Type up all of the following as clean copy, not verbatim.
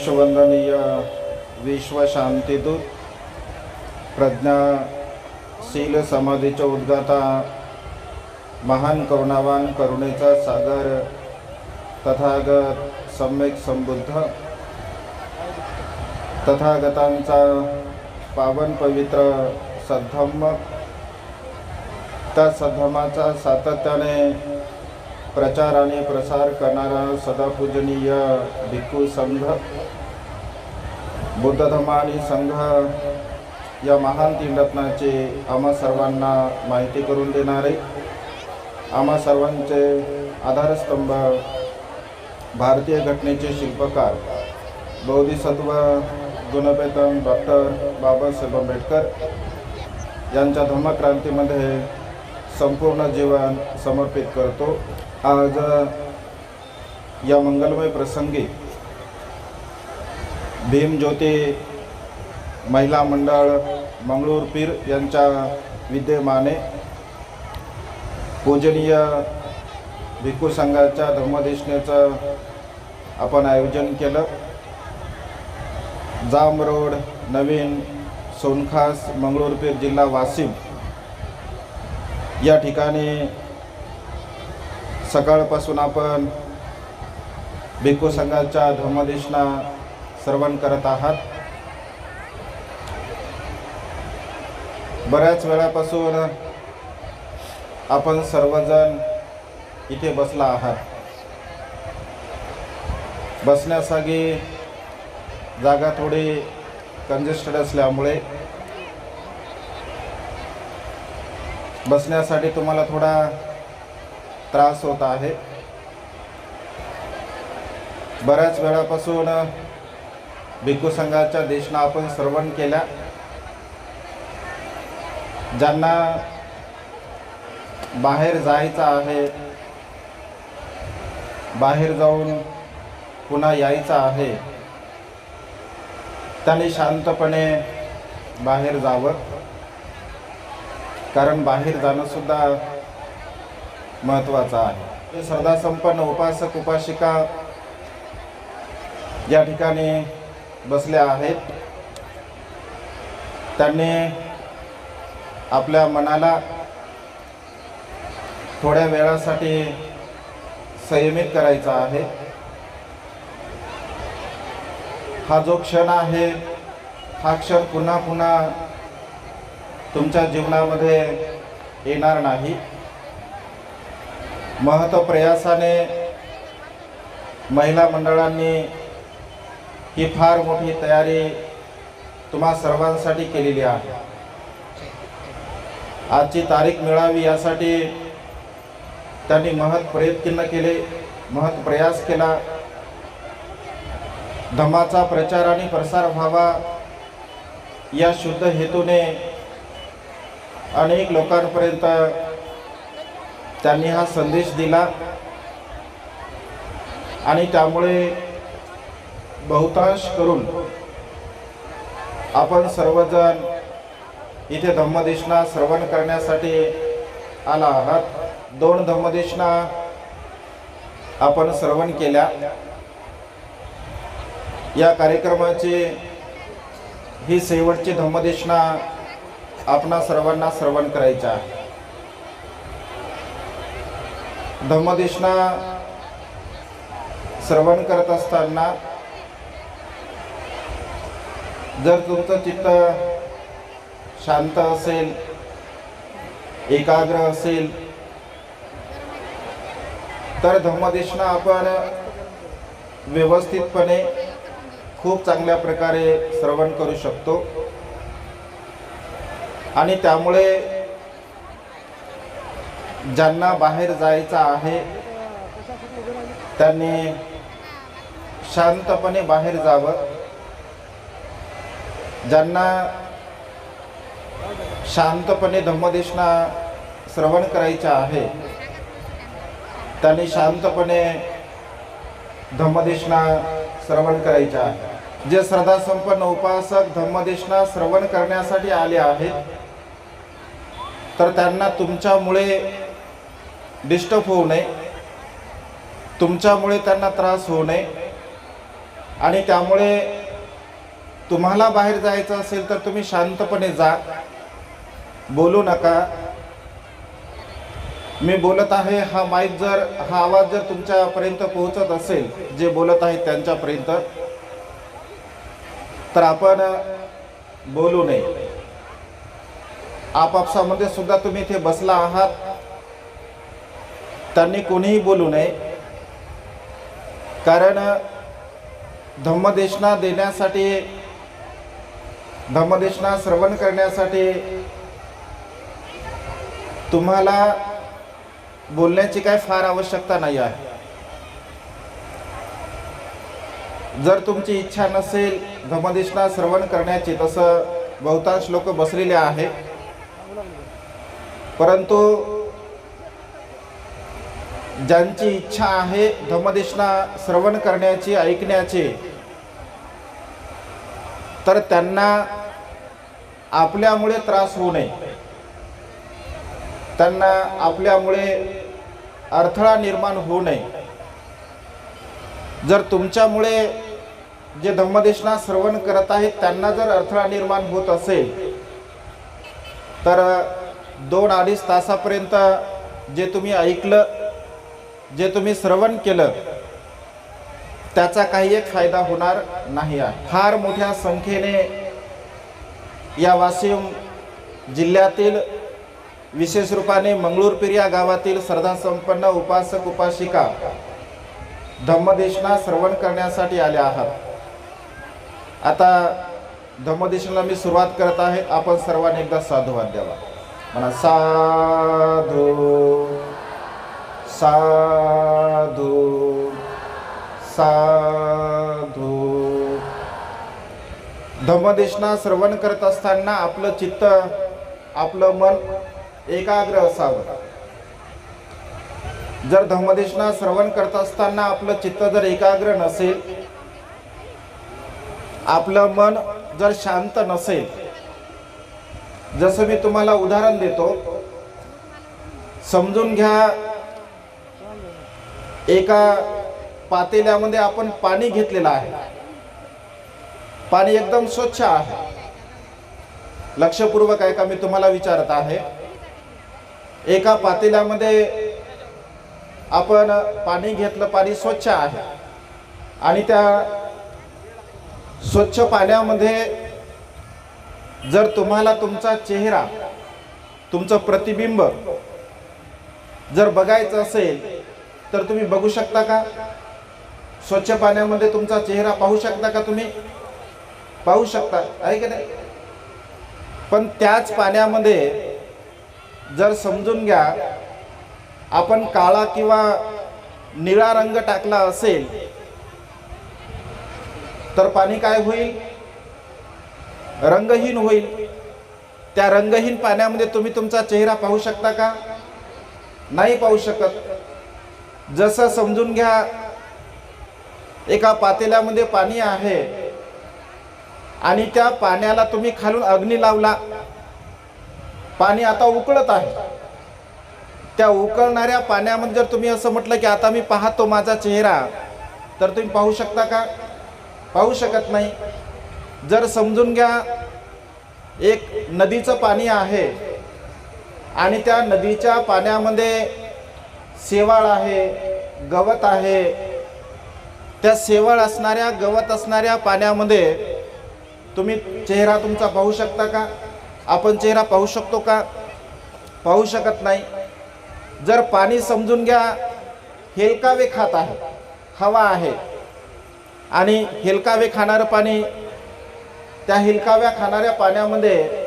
परमवंशवंदनीय विश्वशांतीदूत प्रज्ञाशील समाधीचे उद्गाता महान करुणावान करुणेचा सागर तथागत सम्यक संबुद्ध तथागतांचा पावन पवित्र सद्धम्म त्या सद्धम्माचा सातत्याने प्रचार आणि प्रसार करणारा सदापूजनीय भिक्खू संघ बुद्ध धम्म आणि संघ या महान तीन रत्नाचे आम्हा सर्वांना माहिती करून देणारे आम्हा सर्वांचे आधारस्तंभ भारतीय घटनेचे शिल्पकार बोधिसत्व गुणवेतन डॉक्टर बाबासाहेब आंबेडकर यांच्या धम्मक्रांतीमध्ये संपूर्ण जीवन समर्पित करतो। आज या मंगलमय प्रसंगी भीमज्योती महिला मंडळ मंगळूरपीर यांच्या विद्यमाने पूजनीय भिक्खू संघाच्या धम्मदेशनेचं आपण आयोजन केलं। जाम रोड नवीन सोनखास मंगळूरपीर जिल्हा वाशिम या ठिकाणी सकाळपासून आपण भिक्खू संघाच्या धम्मदेशना श्रवण करत आहात। बऱ्याच वेळापासून आपण सर्वजण इथे बसला आहात। बसण्यासाठी जागा थोडी कंजेस्टेड असल्यामुळे बसण्यासाठी तुम्हाला थोडा त्रास होत आहे। बऱ्याच वेळापासून भिक्खू संघाच्या देशना आपण श्रवण केल्या। ज्यांना बाहेर जायचं आहे, बाहेर जाऊन पुन्हा यायचं आहे, त्यांनी शांतपणे बाहेर जावं, कारण बाहेर जाणं सुद्धा महत्त्वाचं आहे। श्रद्धासंपन्न उपासक उपासिका या ठिकाणी बसल्या आहेत। त्यांनी आपल्या मनाला थोड्या वेळासाठी संयमित करायचा आहे। हा जो क्षण आहे हा क्षण पुन्हा पुन्हा तुमच्या जीवनामध्ये येणार नाही। महत्प्रयासाने महिला मंडळांनी ही फार मोठी तयारी तुम्हा सर्वांसाठी केलेली आहे। आजची तारीख मिळावी यासाठी त्यांनी महत्प्रयत्न केले, महत्प्रयास केला। धम्माचा प्रचार आणि प्रसार व्हावा या शुद्ध हेतूने अनेक लोकांपर्यंत त्यांनी हा संदेश दिला आणि त्यामुळे बहुतांश करून आपण सर्वजण इथे धम्मदेशना श्रवण करण्यासाठी आला आहात। 2 धम्मदेशना आपण श्रवण केल्या। या कार्यक्रमाची ही शेवटची धम्मदेशना आपणा सर्वांना श्रवण करायची आहे। धम्मदेशना श्रवण करत असताना जर तुमचं चित्त शांत असेल, एकाग्र असेल, तर धम्मदेशना आपण व्यवस्थितपणे खूप चांगल्या प्रकारे श्रवण करू शकतो आणि त्यामुळे ज्यांना बाहेर जायचं आहे त्यांनी शांतपणे बाहेर जावं। ज्यांना शांतपणे धम्मदेशना श्रवण करायचं आहे त्यांनी शांतपणे धम्मदेशना श्रवण करायचं आहे। जे श्रद्धासंपन्न उपासक धम्मदेशना श्रवण करण्यासाठी आले आहेत तर त्यांना तुमच्यामुळे डिस्टर्ब होऊ नये, तुमच्यामुळे त्यांना त्रास होऊ नये आणि त्यामुळे तुम्हाला बाहेर जायचं असेल तर तुम्ही शांतपणे जा, बोलू नका. मी बोलत आहे, हा आवाज जर तुमच्यापर्यंत पोहोचत असेल, जे बोलत आहेत त्यांच्यापर्यंत, तर आपण बोलू नये. आपापसामध्ये सुद्धा तुम्ही इथे बसला आहात, त्यांनी कोणीही बोलू नये. कारण धम्मदेशना देण्यासाठी, धम्मदेशना श्रवण करण्यासाठी तुम्हाला बोलण्याची काय फार आवश्यकता नाही आहे. जर तुमची इच्छा नसेल धम्मदेशना श्रवण करण्याची, तसं बहुतांश लोक बसलेले आहेत, परंतु ज्यांची इच्छा आहे धम्मदेशना श्रवण करण्याची, ऐकण्याची, तर त्यांना आपल्यामुळे त्रास होऊ नये, त्यांना आपल्यामुळे अडथळा निर्माण होऊ नये. जर तुमच्यामुळे जे धम्मदेशना श्रवण करत आहेत त्यांना जर अडथळा निर्माण होत असेल, तर 2-2.5 तासापर्यंत जे तुम्ही ऐकलं, जे तुम्ही श्रवण केलं, त्याचा काही एक फायदा होणार नाही आहे. फार मोठ्या संख्येने या वाशिम जिल्ह्यातील, विशेष रूपाने मंगळूरपीर या गावातील श्रद्धासंपन्न उपासक उपासिका धम्मदेशना श्रवण करण्यासाठी आल्या आहात. आता धम्मदेशनाला मी सुरुवात करत आहे. आपण सर्वांनी एकदा साधुवाद द्यावा. म्हणा साधू साधू साधू. धम्मदेशना श्रवण करत असताना आपलं चित्त, आपलं मन एकाग्र असावं. जर धम्मदेशना श्रवण करत असताना आपलं चित्त जर एकाग्र नसेल, आपलं मन जर शांत नसेल, जसं मी तुम्हाला उदाहरण देतो, समजून घ्या, एका पातेल्यामध्ये आपण पाणी घेतलेलं आहे, पाणी एकदम स्वच्छ आहे. लक्षपूर्वक ऐका, मी तुम्हाला विचारत आहे. एका पातेल्यामध्ये आपण पाणी घेतलं, पाणी स्वच्छ आहे, आणि त्या स्वच्छ पाण्यामध्ये जर तुम्हाला तुमचा चेहरा, तुमचं प्रतिबिंब जर बघायचं असेल तर तुम्ही बघू शकता का? स्वच्छ पाण्यामध्ये तुमचा चेहरा पाहू शकता का? तुम्ही पाहू शकता, आहे की नाही? पण त्याच पाण्यामध्ये जर समजून घ्या, आपण काळा किंवा निळा रंग टाकला असेल तर पाणी काय होईल? रंगहीन होईल. त्या रंगहीन पाण्यामध्ये तुम्ही तुमचा चेहरा पाहू शकता का? नाही पाहू शकत. जसं समजून घ्या, एका पातेल्यामध्ये पाणी आहे आणि त्या पाण्याला तुम्ही खालून अग्नी लावला, पाणी आता उकळत आहे. त्या उकळणाऱ्या पाण्यामध्ये जर तुम्ही असं म्हटलं की आता मी पाहतो माझा चेहरा, तर तुम्ही पाहू शकता का? पाहू शकत नाही. जर समजून घ्या, एक नदीचं पाणी आहे आणि त्या नदीच्या पाण्यामध्ये शेवाळ आहे, गवत आहे. त्या शेवाळ असणाऱ्या, गवत असणाऱ्या पाण्यामध्ये तुम्ही चेहरा तुमचा पाहू शकता का? आपण चेहरा पाहू शकतो का? पाहू शकत नाही. जर पाणी समजून घ्या हेलकावे खात आहे, हवा आहे, आणि हेलकावे खाणारं पाणी, त्या हेलकाव्या खाणाऱ्या पाण्यामध्ये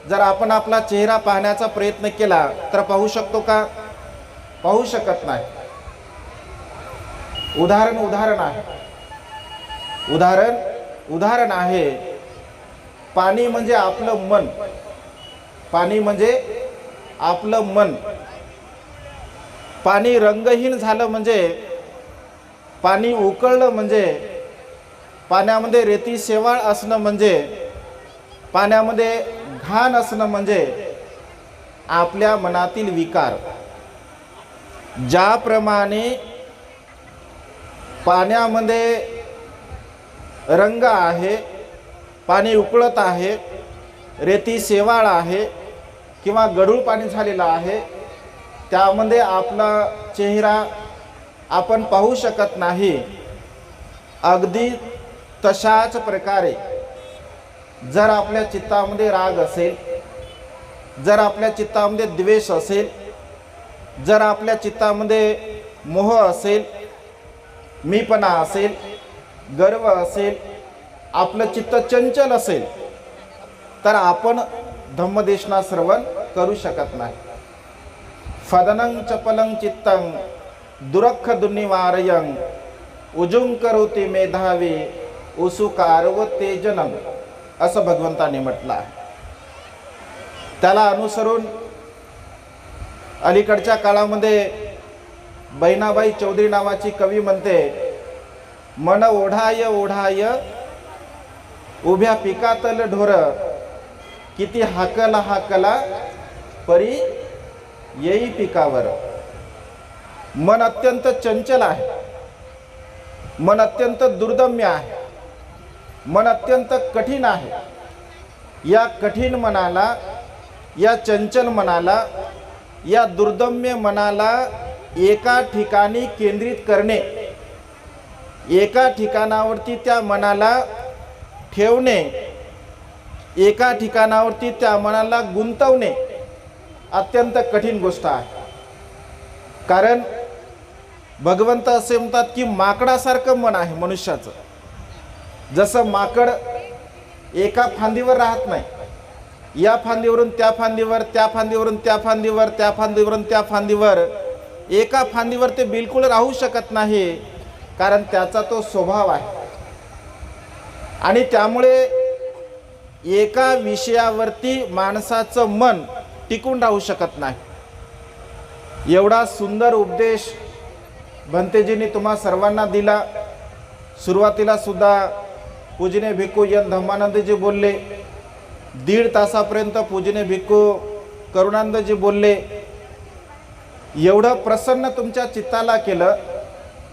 जर आपण आपला चेहरा पाहण्याचा प्रयत्न केला तर पाहू शकतो का? पाहू शकत नाही. उदाहरण आहे, उदाहरण आहे. पाणी म्हणजे आपलं मन, पाणी म्हणजे आपलं मन. पाणी रंगहीन झालं म्हणजे, पाणी उकळलं म्हणजे, पाण्यामध्ये रेती शेवाळ असणं म्हणजे, पाण्यामध्ये घाण असणं म्हणजे आपल्या मनातील विकार. ज्याप्रमाणे पाण्यामध्ये रंग आहे, पाणी उकळत आहे, रेती शेवाळ आहे किंवा गढूळ पाणी झालेलं आहे, त्यामध्ये आपला चेहरा आपण पाहू शकत नाही. अगदी तशाच प्रकारे जर आपल्या चित्तामध्ये राग असेल, जर आपल्या चित्तामध्ये द्वेष असेल, जर आपल्या चित्तामध्ये मोह असेल, मीपणा असेल, गर्व असेल, आपलं चित्त चंचल असेल, तर आपण धम्मदेशना श्रवण करू शकत नाही. फदनं चपलं चित्तं दुरख दुनिवारयं उजुं करोति मेधावी उसुकारव तेजनं, असं भगवंताने म्हटलं आहे. त्याला अनुसरून अलीकडच्या काळामध्ये बहिणाबाई चौधरी नावाची कवी म्हणते, मन ओढाय ओढाय उभ्या पिकातल ढोर किती हाकला हाकला परी येई पिकावर. मन अत्यंत चंचल आहे, मन अत्यंत दुर्दम्य आहे, मन अत्यंत कठीण आहे. या कठीण मनाला, या चंचल मनाला, या दुर्दम्य मनाला एका ठिकाणी केंद्रित करणे, एका ठिकाणावरती त्या मनाला ठेवणे, एका ठिकाणावरती त्या मनाला गुंतवणे अत्यंत कठीण गोष्ट आहे. कारण भगवंत असे म्हणतात की माकडासारखं मन आहे मनुष्याचं. जसं माकड एका फांदीवर राहत नाही, या फांदीवरून त्या फांदीवर, त्या फांदीवरून त्या फांदीवर, त्या फांदीवरून त्या फांदीवर, एका फांदीवर ते बिलकुल राहू शकत नाही, कारण त्याचा तो स्वभाव आहे. आणि त्यामुळे एका विषयावरती माणसाचं मन टिकून राहू शकत नाही. एवढा सुंदर उपदेश भंतेजींनी तुम्हा सर्वांना दिला. सुरुवातीला सुद्धा पूजनीय भिक्खू एन धम्मानंदजी बोलले, 1.5 तासापर्यंत पूजनीय भिक्खू करुणानंदजी बोलले. एवढं प्रसन्न तुमच्या चित्ताला केलं,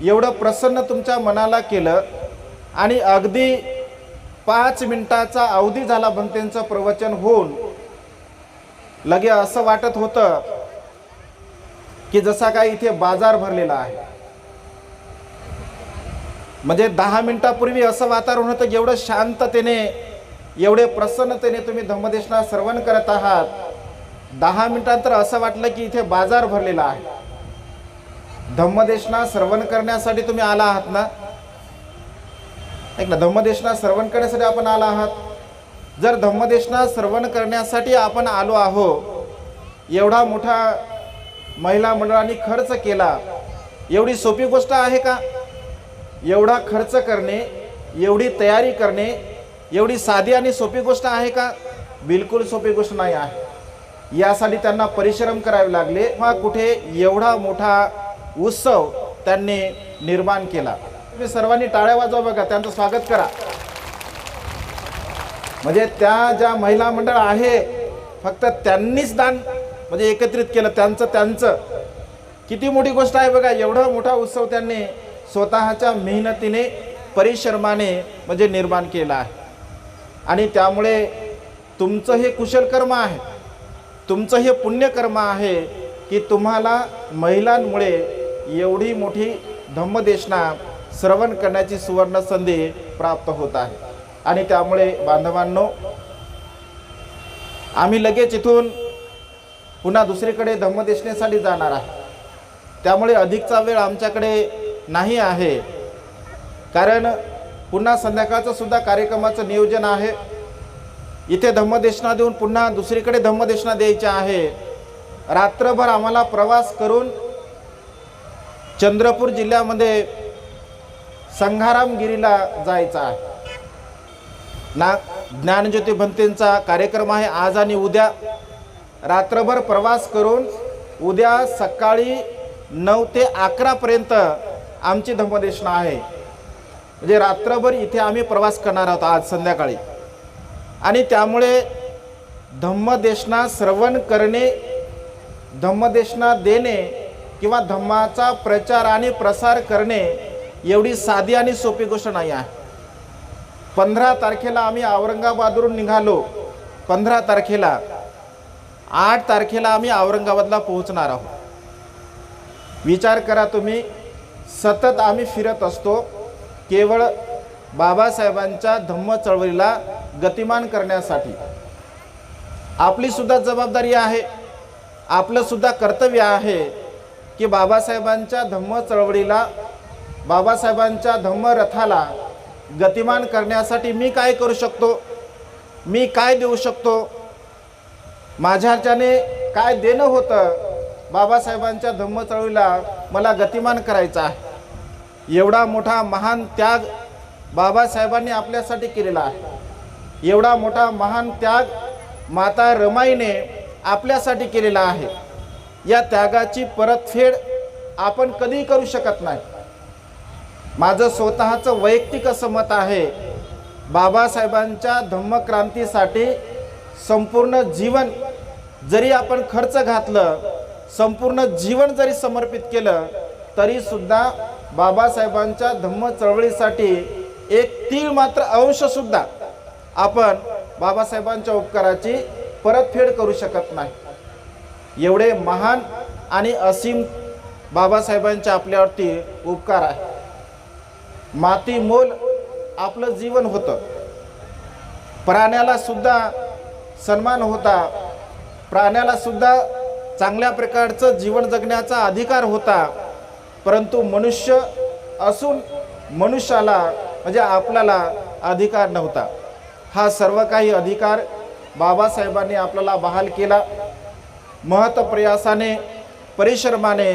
एवढं प्रसन्न तुमच्या मनाला केलं. आणि अगदी 5 मिनिटाचा अवधी झाला भंतेंचं प्रवचन होऊन. लगे असं वाटत होतं की जसा काय इथे बाजार भरलेला आहे. म्हणजे 10 मिनिटापूर्वी असं वातावरण होतं, एवढं शांततेने, एवढे प्रसन्नतेने तुम्ही धम्मदेशना श्रवण करत आहात. 10 मिनिटांतर असं वाटलं की इथे बाजार भरलेला आहे. धम्मदेशना श्रवण करण्यासाठी तुम्ही आला आहात ना? ऐक ना, धम्मदेशना श्रवण करण्यासाठी आपण आला आहात. जर धम्मदेशना श्रवण करण्यासाठी आपण आलो आहो, एवढा मोठा महिला मंडळांनी खर्च केला, एवढी सोपी गोष्ट आहे का? एवढा खर्च करणे, एवढी तयारी करणे, एवढी साधी आणि सोपी गोष्ट आहे का? बिलकुल सोपी गोष्ट नाही आहे. यासाठी त्यांना परिश्रम करावे लागले. हा कुठे एवढा मोठा उत्सव त्यांनी निर्माण केला. तुम्ही सर्वांनी टाळ्या वाजवा बघा, त्यांचं स्वागत करा. म्हणजे त्या ज्या महिला मंडळ आहे, फक्त त्यांनीच दान म्हणजे एकत्रित केलं, त्यांचं किती मोठी गोष्ट आहे बघा. एवढा मोठा उत्सव त्यांनी स्वतःच्या मेहनतीने, परिश्रमाने म्हणजे निर्माण केला आहे. आणि त्यामुळे तुमचं हे कुशल कर्म आहे, तुमचं हे पुण्यकर्म आहे की तुम्हाला महिलांमुळे एवढी मोठी धम्मदेशना श्रवण करण्याची सुवर्ण संधी प्राप्त होत आहे. आणि त्यामुळे बांधवांनो, आम्ही लगेच इथून पुन्हा दुसरीकडे धम्मदेशनेसाठी जाणार आहे. त्यामुळे अधिकचा वेळ आमच्याकडे नाही आहे, कारण पुन्हा संध्याकाळचं सुद्धा कार्यक्रमाचं नियोजन आहे. इथे धम्मदेशना देऊन पुन्हा दुसरीकडे धम्मदेशना द्यायची आहे. रात्रभर आम्हाला प्रवास करून चंद्रपूर जिल्ह्यामध्ये संघारामगिरीला जायचं आहे. ज्ञानज्योती भंतेंचा कार्यक्रम आहे आज आणि उद्या. रात्रभर प्रवास करून उद्या सकाळी 9 ते 11 पर्यंत आमची धम्मदेशना आहे. म्हणजे रात्रभर इथे आम्ही प्रवास करणार आहोत आज संध्याकाळी. आणि त्यामुळे धम्मदेशना श्रवण करणे, धम्मदेशना देणे किंवा धम्माचा प्रचार आणि प्रसार करणे एवढी साधी आणि सोपी गोष्ट नाही आहे. 15 तारखेला आम्ही औरंगाबादवरून निघालो. 15 तारखेला, 8 तारखेला आम्ही औरंगाबादला पोहोचणार आहोत. विचार करा तुम्ही, सतत आम्ही फिरत असतो केवळ बाबासाहेबांच्या धम्म चळवळीला गतिमान करण्यासाठी. आपली सुद्धा जबाबदारी आहे, आपलं सुद्धा कर्तव्य आहे की बाबासाहेबांच्या धम्म चळवळीला, बाबासाहेबांच्या धम्म रथाला गतिमान करण्यासाठी मी काय करू शकतो, मी काय देऊ शकतो, माझ्याच्याने काय देणं होतं बाबासाहेबांच्या धम्म चळवळीला मला गतिमान करायचं आहे. एवढा मोठा महान त्याग बाबासाहेबांनी आपल्यासाठी केलेला आहे. एवढा मोठा महान त्याग माता रमाईने आपल्यासाठी केलेला आहे. या त्यागाची परतफेड आपण कधी करू शकत नाही. माझं स्वतःचं वैयक्तिक असं मत आहे, बाबासाहेबांच्या धम्मक्रांतीसाठी संपूर्ण जीवन जरी आपण खर्च घातलं, संपूर्ण जीवन जरी समर्पित केलं, तरी सुद्धा बाबासाहेबांच्या धम्म चळवळीसाठी एक तीळ मात्र अंश सुद्धा आपण बाबासाहेबांच्या उपकाराची परतफेड करू शकत नाही. एवढे महान आणि असीम बाबासाहेबांच्या आपल्यावरती उपकार आहे. माती मोल आपलं जीवन होतं. प्राण्याला सुद्धा सन्मान होता, प्राण्याला सुद्धा चांगल्या प्रकारचं जीवन जगण्याचा अधिकार होता. परंतु मनुष्य असून मनुष्याला म्हणजे आपल्याला अधिकार नव्हता. हा सर्व काही अधिकार बाबासाहेबांनी आपल्याला बहाल केला. महत् प्रयासाने, परिश्रमाने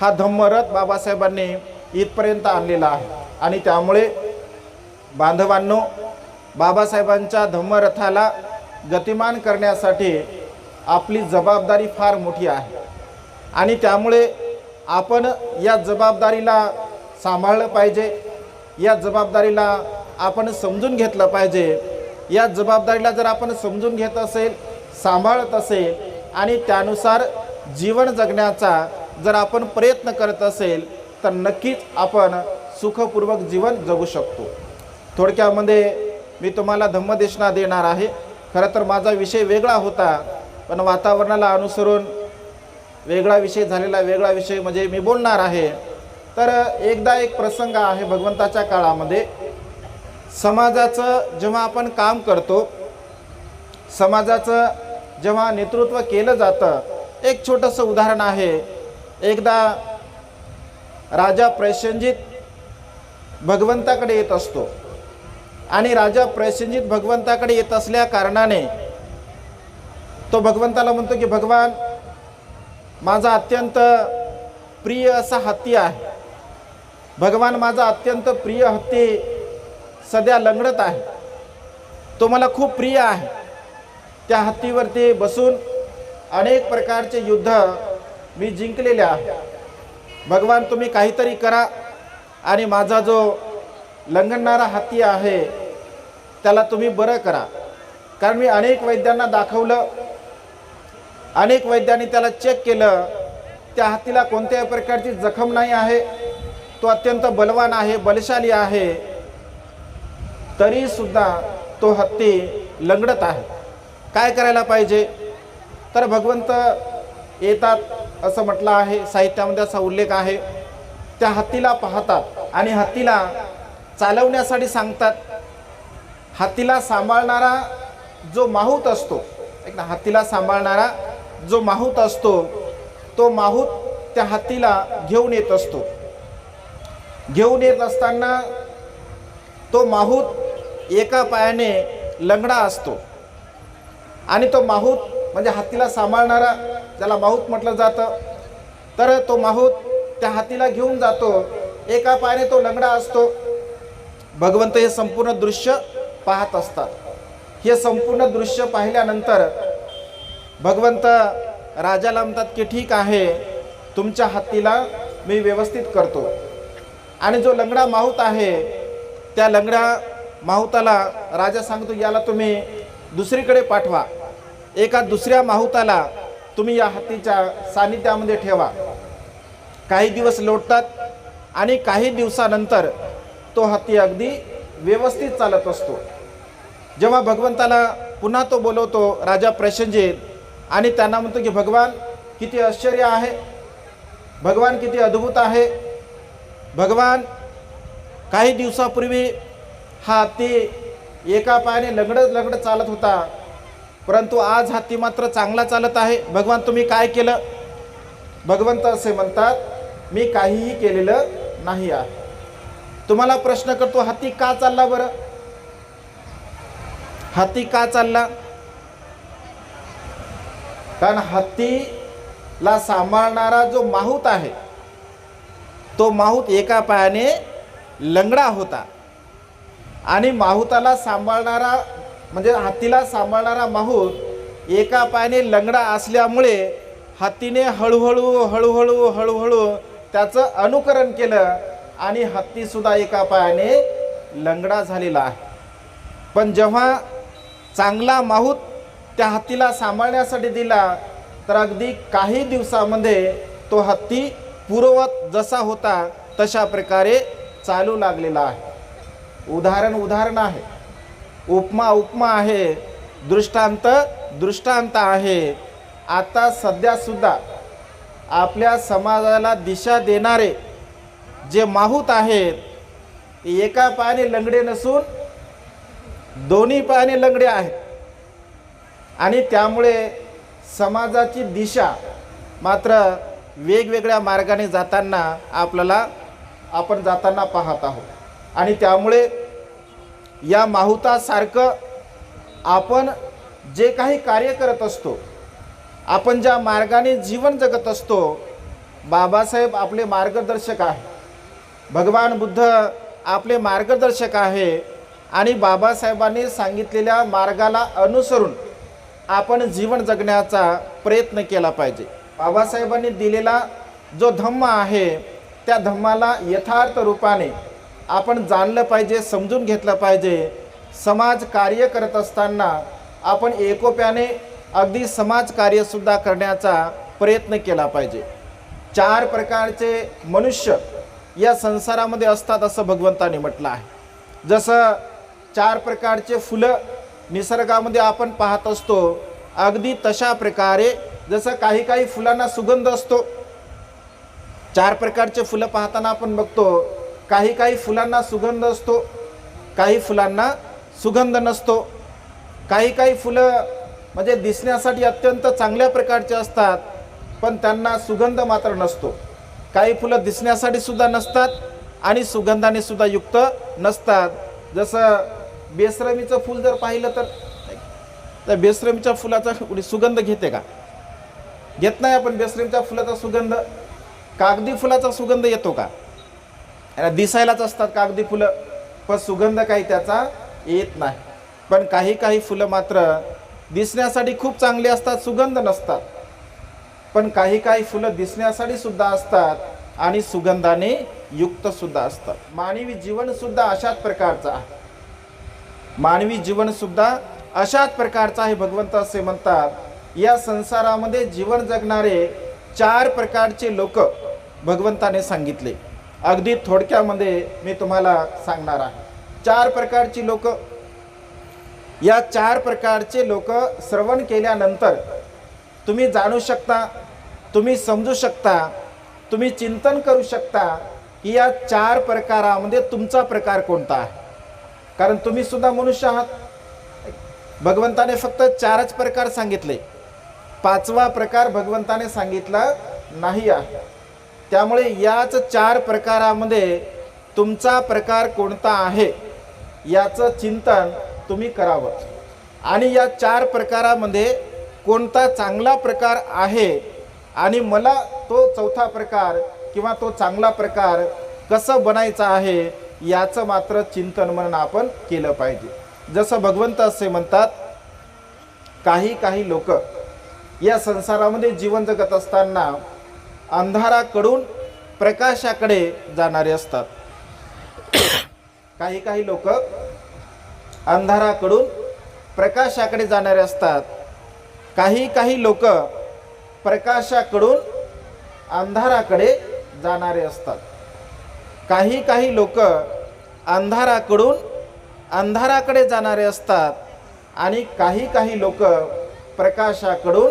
हा धम्मरथ बाबासाहेबांनी इथपर्यंत आणलेला आहे. आणि त्यामुळे बांधवांनो, बाबासाहेबांच्या धम्मरथाला गतिमान करण्यासाठी आपली जबाबदारी फार मोठी आहे. आणि त्यामुळे आपण या जबाबदारीला सांभाळलं पाहिजे, या जबाबदारीला आपण समजून घेतलं पाहिजे. या जबाबदारीला जर आपण समजून घेत असेल, सांभाळत असेल आणि त्यानुसार जीवन जगण्याचा जर आपण प्रयत्न करत असेल, तर नक्कीच आपण सुखपूर्वक जीवन जगू शकतो. थोडक्यामध्ये मी तुम्हाला धम्मदेशना देणार आहे. खरं तर माझा विषय वेगळा होता, पण वातावरणाला अनुसरून वेगळा विषय झालेला, वेगळा विषय म्हणजे मी बोलणार आहे. तर एकदा एक प्रसंग आहे भगवंताच्या काळामध्ये. समाजाचं जेव्हा आपण काम करतो, समाजाचं जेव्हा नेतृत्व केलं जातं, एक छोटंसं उदाहरण आहे. एकदा राजा प्रसेनजित भगवंताकडे येत असतो आणि राजा प्रसेनजित भगवंताकडे येत असल्या कारणाने तो भगवंताला म्हणतो की भगवान, माझा अत्यंत प्रिय असा हत्ती आहे. भगवान, माझा अत्यंत प्रिय हत्ती सध्या लंगडत आहे. तो मला खूप प्रिय आहे. त्या हत्तीवरती बसून अनेक प्रकारचे युद्ध मी जिंकलेले आहे. भगवान, तुम्ही काहीतरी करा आणि माझा जो लंगडणारा हत्ती आहे त्याला तुम्ही बरं करा. कारण मी अनेक वैद्यांना दाखवलं, अनेक वैद्यांनी त्याला चेक केलं, त्या हत्तीला कोणत्याही प्रकारची जखम नाही आहे. तो अत्यंत बलवान आहे, बलशाली आहे, तरी सुद्धा तो हत्ती लंगडत आहे. काय करायला पाहिजे? तर भगवंत येतात असं म्हटलं आहे, साहित्यामध्ये असा उल्लेख आहे. त्या हत्तीला पाहतात आणि हत्तीला चालवण्यासाठी सांगतात. हत्तीला सांभाळणारा जो माहूत असतो, एक ना, हत्तीला सांभाळणारा जो माहूत असतो, तो माहूत त्या हत्तीला घेऊन येत असतो. घेऊन येत असताना तो माहूत एका पायाने लंगडा असतो आणि तो माहूत म्हणजे हत्तीला सांभाळणारा, ज्याला माहूत म्हटलं जातं, तर तो माहूत त्या हत्तीला घेऊन जातो. एका पायाने तो लंगडा असतो. भगवंत हे संपूर्ण दृश्य पाहत असतात. हे संपूर्ण दृश्य पाहिल्यानंतर भगवंत राजाला म्हणतात की ठीक आहे, तुमच्या हत्तीला मी व्यवस्थित करतो. आणि जो लंगडा माहूत आहे, त्या लंगड्या माहुताला राजा सांगतो, याला तुम्ही दुसरीकडे पाठवा. एका दुसऱ्या माहुताला तुम्ही या हत्तीच्या सानिध्यामध्ये ठेवा. काही दिवस लोटतात आणि काही दिवसानंतर तो हत्ती अगदी व्यवस्थित चालत असतो. जेव्हा भगवंताला पुन्हा तो बोलवतो राजा प्रसेनजित आणि त्यांना म्हणतो की भगवान किती आश्चर्य आहे, भगवान किती अद्भुत आहे. भगवान काही दिवसापूर्वी हा हत्ती एका पायाने लगडत चालत होता, परंतु आज हत्ती मात्र चांगला चालत आहे. भगवान तुम्ही काय केलं? भगवंत असे म्हणतात मी काहीही केलेलं नाही आहे. तुम्हाला प्रश्न करतो हत्ती का चालला बरं? हत्ती का चालला? कारण हत्तीला सांभाळणारा जो माहूत आहे तो माहूत एका पायाने लंगडा होता आणि माहूताला सांभाळणारा म्हणजे हत्तीला सांभाळणारा माहूत एका पायाने लंगडा असल्यामुळे हत्तीने हळूहळू त्याचं अनुकरण केलं आणि हत्ती सुद्धा एका पायाने लंगडा झालेला आहे. पण जेव्हा चांगला माहूत त्या हत्तीला सांभाळण्यासाठी दिला तर अगदी काही दिवसामध्ये तो हत्ती पूर्ववत जसा होता तशा प्रकारे चालू लागलेला आहे. उदाहरण आहे, उपमा आहे, दृष्टांत आहे. आता सध्या सुद्धा आपल्या समाजाला दिशा देणारे जे माहूत आहेत एका पायाने लंगडे नसून दोन्ही पायाने लंगडे आहेत आणि त्यामुळे समाजाची दिशा मात्र वेगवेगळ्या मार्गाने जाताना आपण जाताना पाहत आहोत. आणि त्यामुळे या माहुतासारखं आपण जे काही कार्य करत असतो, आपण ज्या मार्गाने जीवन जगत असतो, बाबासाहेब आपले मार्गदर्शक आहे, भगवान बुद्ध आपले मार्गदर्शक आहे आणि बाबासाहेबांनी सांगितलेल्या मार्गाला अनुसरून आपण जीवन जगण्याचा प्रयत्न केला पाहिजे. बाबासाहेबांनी दिलेला जो धम्म आहे त्या धम्माला यथार्थ रूपाने आपण जाणलं पाहिजे, समजून घेतलं पाहिजे. समाज कार्य करत असताना आपण एकोप्याने अगदी समाज कार्यसुद्धा करण्याचा प्रयत्न केला पाहिजे. 4 प्रकारचे मनुष्य या संसारामध्ये असतात असं भगवंताने म्हटलं आहे. जसं 4 प्रकारचे फुलं निसर्गामध्ये आपण पाहत असतो, अगदी तशा प्रकारे जसं काही फुलांना सुगंध असतो. 4 प्रकारचे फुलं पाहताना आपण बघतो काही फुलांना सुगंध असतो, काही फुलांना सुगंध नसतो. काही फुलं म्हणजे दिसण्यासाठी अत्यंत चांगल्या प्रकारचे असतात पण त्यांना सुगंध मात्र नसतो. काही फुलं दिसण्यासाठी सुद्धा नसतात आणि सुगंधाने सुद्धा युक्त नसतात. जसं बेसरमीचं फूल जर पाहिलं तर त्या बेसरमीच्या फुलाचा कुणी सुगंध घेते का? घेत नाही आपण. बेसरमीच्या फुलाचा सुगंध, कागदी फुलाचा सुगंध येतो का? दिसायलाच असतात कागदी फुलं पण सुगंध काही त्याचा येत नाही. पण काही फुलं मात्र दिसण्यासाठी खूप चांगली असतात, सुगंध नसतात. पण काही फुलं दिसण्यासाठी सुद्धा असतात आणि सुगंधाने युक्त सुद्धा असतात. मानवी जीवन सुद्धा अशाच प्रकारचं आहे. मानवी जीवन सुद्धा अशाच प्रकारचं आहे. भगवंत असे म्हणतात या संसारामध्ये जीवन जगणारे 4 प्रकारचे लोक भगवंताने सांगितले. अगदी थोडक्यामध्ये मी तुम्हाला सांगणार आहे. 4 प्रकारची लोक. या 4 प्रकारचे लोक श्रवण केल्यानंतर तुम्ही जाणू शकता, तुम्ही समजू शकता, तुम्ही चिंतन करू शकता की या 4 प्रकारामध्ये तुमचा प्रकार कोणता आहे. कारण तुम्ही सुद्धा मनुष्य आहात. भगवंताने फक्त 4च प्रकार सांगितले, 5वा प्रकार भगवंताने सांगितला नाही आहे. त्यामुळे याच 4 प्रकारामध्ये तुमचा प्रकार कोणता आहे याचं चिंतन तुम्ही करावं आणि या 4 प्रकारामध्ये कोणता चांगला प्रकार आहे आणि मला तो 4था प्रकार किंवा तो चांगला प्रकार कसं बनायचा आहे याचं मात्र चिंतन म्हणून आपण केलं पाहिजे. जसं भगवंत असे म्हणतात काही लोक या संसारामध्ये जीवन जगत असताना अंधाराकडून प्रकाशाकडे जाणारे असतात. काही लोक अंधाराकडून प्रकाशाकडे जाणारे असतात. काही लोक प्रकाशाकडून अंधाराकडे जाणारे असतात. काही लोक अंधाराकडून अंधाराकडे जाणारे असतात आणि काही काही लोक प्रकाशाकडून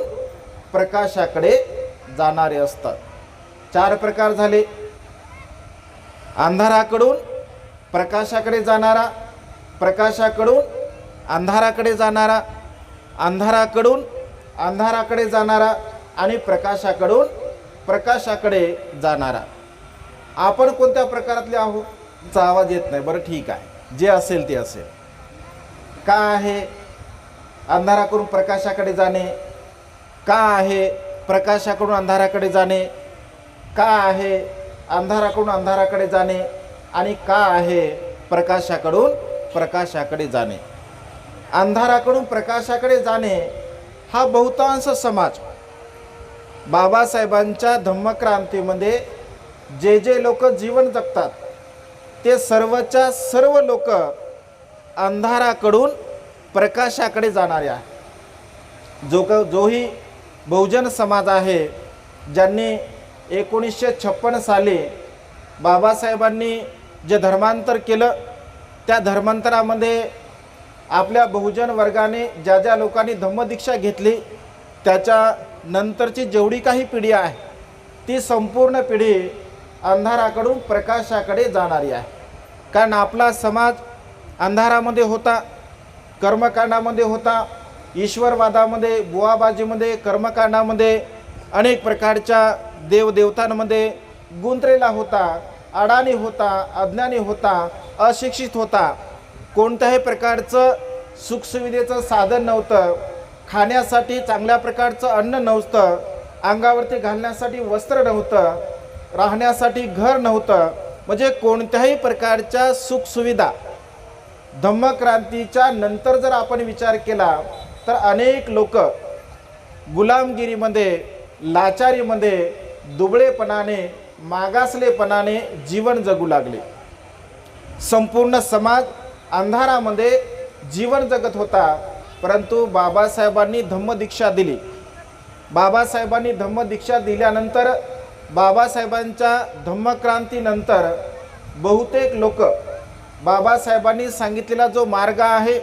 प्रकाशाकडे जाणारे असतात. 4 प्रकार झाले. अंधाराकडून प्रकाशाकडे जाणारा, प्रकाशाकडून अंधाराकडे जाणारा, अंधाराकडून अंधाराकडे जाणारा आणि प्रकाशाकडून प्रकाशाकडे जाणारा. आपण कोणत्या प्रकारातले आहोत? चा आवाज येत नाही. बरं ठीक आहे, जे असेल ते असेल. का आहे अंधाराकडून प्रकाशाकडे जाणे? का आहे प्रकाशाकडून अंधाराकडे जाणे? का आहे अंधाराकडून अंधाराकडे जाणे? आणि का आहे प्रकाशाकडून प्रकाशाकडे जाणे? अंधाराकडून प्रकाशाकडे जाणे हा बहुतांश समाज बाबासाहेबांच्या धम्मक्रांतीमध्ये जे जे लोक जीवन जगतात ते सर्वच्या सर्व लोक अंधाराकडून प्रकाशाकडे जाणारे आहे. जोही बहुजन समाज आहे, ज्यांनी 1956 साली बाबासाहेबांनी जे धर्मांतर केलं, त्या धर्मांतरामध्ये आपल्या बहुजन वर्गाने ज्या ज्या लोकांनी धम्मदीक्षा घेतली त्याच्या नंतरची जेवढी काही पिढी आहे ती संपूर्ण पिढी अंधाराकडून प्रकाशाकडे जाणारी आहे. कारण आपला समाज अंधारामध्ये होता, कर्मकांडामध्ये होता, ईश्वरवादामध्ये, बुवाबाजीमध्ये, कर्मकांडामध्ये, अनेक प्रकारच्या देवदेवतांमध्ये गुंतलेला होता, अडाणी होता, अज्ञानी होता, अशिक्षित होता. कोणत्याही प्रकारचं सुखसुविधेचं साधन नव्हतं, खाण्यासाठी चांगल्या प्रकारचं अन्न नव्हतं, अंगावरती घालण्यासाठी वस्त्र नव्हतं, राहण्यासाठी घर नव्हतं. म्हणजे कोणत्याही प्रकारच्या सुखसुविधा धम्मक्रांतीच्या नंतर जर आपण विचार केला तर अनेक लोक गुलामगिरीमध्ये, लाचारीमध्ये, दुबळेपणाने, मागासलेपणाने जीवन जगू लागले. संपूर्ण समाज अंधारामध्ये जीवन जगत होता. परंतु बाबासाहेबांनी धम्मदीक्षा दिली. बाबासाहेबांनी धम्मदीक्षा दिल्यानंतर बाबासाहेबांच्या धम्मक्रांतीनंतर बहुतेक लोक बाबासाहेबांनी सांगितलेला जो मार्ग आहे,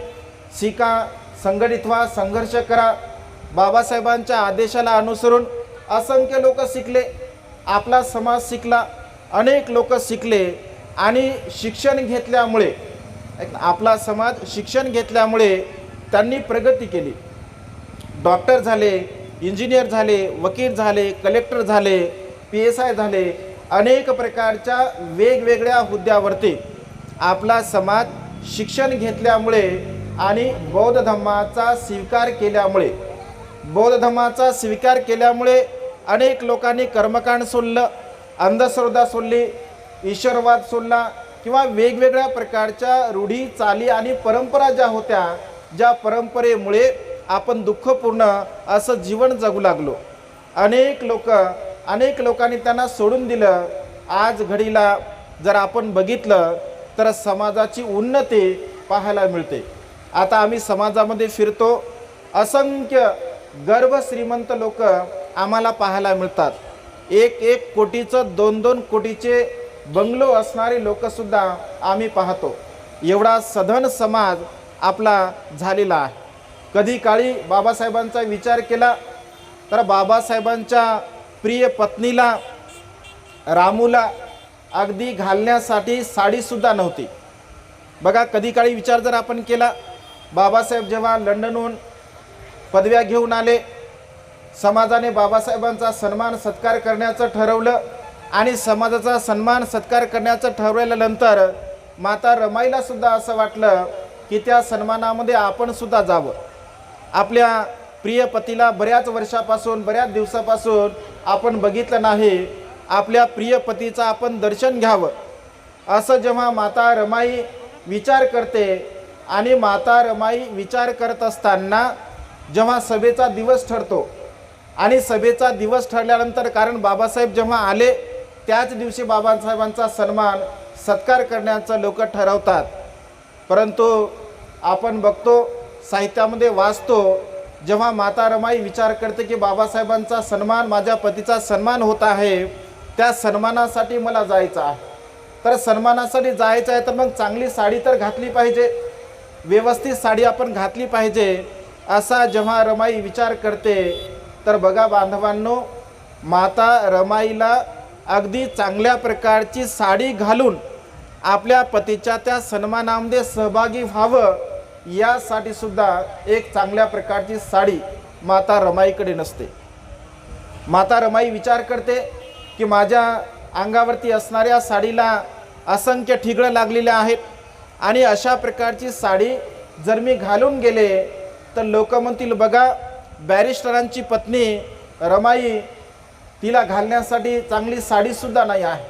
शिका, संघटित व्हा, संघर्ष करा, बाबासाहेबांच्या आदेशाला अनुसरून असंख्य लोक शिकले. आपला समाज शिकला, अनेक लोक शिकले आणि शिक्षण घेतल्यामुळे आपला समाज शिक्षण घेतल्यामुळे त्यांनी प्रगती केली. डॉक्टर झाले, इंजिनियर झाले, वकील झाले, कलेक्टर झाले, PSI झाले, अनेक प्रकारच्या वेगवेगळ्या हुद्द्यावरती आपला समाज शिक्षण घेतल्यामुळे आणि बौद्ध धर्माचा स्वीकार केल्यामुळे अनेक लोकांनी कर्मकांड सोडलं, अंधश्रद्धा सोडली, ईश्वरवाद सोडला किंवा वेगवेगळ्या प्रकारच्या रूढी, चाली आणि परंपरा ज्या होत्या, ज्या परंपरेमुळे आपण दुःखपूर्ण असं जीवन जगू लागलो. अनेक लोकांनी त्यांना सोडून दिलं. आज घडीला जर आपण बघितलं तर समाजाची उन्नती पाहायला मिळते. आता आम्ही समाजामध्ये फिरतो, असंख्य गर्भ श्रीमंत लोक आम्हाला पाहायला मिळतात. 1 कोटीचं 2 कोटीचे बंगलो असणारे लोकसुद्धा आम्ही पाहतो. एवढा सधन समाज आपला झालेला आहे. कधी काळी बाबासाहेबांचा विचार केला तर बाबासाहेबांच्या प्रिय पत्नीला, रामूला अगदी घालण्यासाठी साडीसुद्धा नव्हती. बघा, कधी काळी विचार जर आपण केला, बाबासाहेब जेव्हा लंडनहून पदव्या घेऊन आले, समाजाने बाबासाहेबांचा सन्मान सत्कार करण्याचं ठरवलं आणि समाजाचा सन्मान सत्कार करण्याचं ठरवल्यानंतर माता रमाईला सुद्धा असं वाटलं की त्या सन्मानामध्ये आपण सुद्धा जावं. आपल्या प्रिय पतीला बऱ्याच वर्षापासून, बऱ्याच दिवसापासून आपण बघितलं नाही. आपल्या प्रिय पतीचं आपण दर्शन घ्यावं असं जेव्हा माता रमाई विचार करते आणि माता रमाई विचार करत असताना जेव्हा सभेचा दिवस ठरतो आणि सभेचा दिवस ठरल्यानंतर, कारण बाबासाहेब जेव्हा आले त्याच दिवशी बाबासाहेबांचा सन्मान सत्कार करण्याचं लोक ठरवतात. परंतु आपण बघतो, साहित्यामध्ये वाचतो, जेव्हा माता रमाई विचार करते की बाबासाहेबांचा सन्मान, माझ्या पतीचा सन्मान होत आहे, त्या सन्मानासाठी मला जायचं आहे. तर सन्मानासाठी जायचं आहे तर मग चांगली साडी तर घातली पाहिजे. व्यवस्थित साडी आपण घातली पाहिजे असा जेव्हा रमाई विचार करते, तर बघा बांधवांनो, माता रमाईला अगदी चांगल्या प्रकारची साडी घालून आपल्या पतीच्या त्या सन्मानामध्ये सहभागी व्हावं, यासाठी सुद्धा एक चांगल्या प्रकारची साडी माता रमाईकडे नसते. माता रमाई विचार करते की माझ्या अंगावरती असणाऱ्या साडीला असंख्य ठिगळं लागलेले आहेत आणि अशा प्रकारची साडी जर मी घालून गेले तर लोक म्हणतील, बघा बॅरिस्टरांची पत्नी रमाई, तिला घालण्यासाठी चांगली साडीसुद्धा नाही आहे.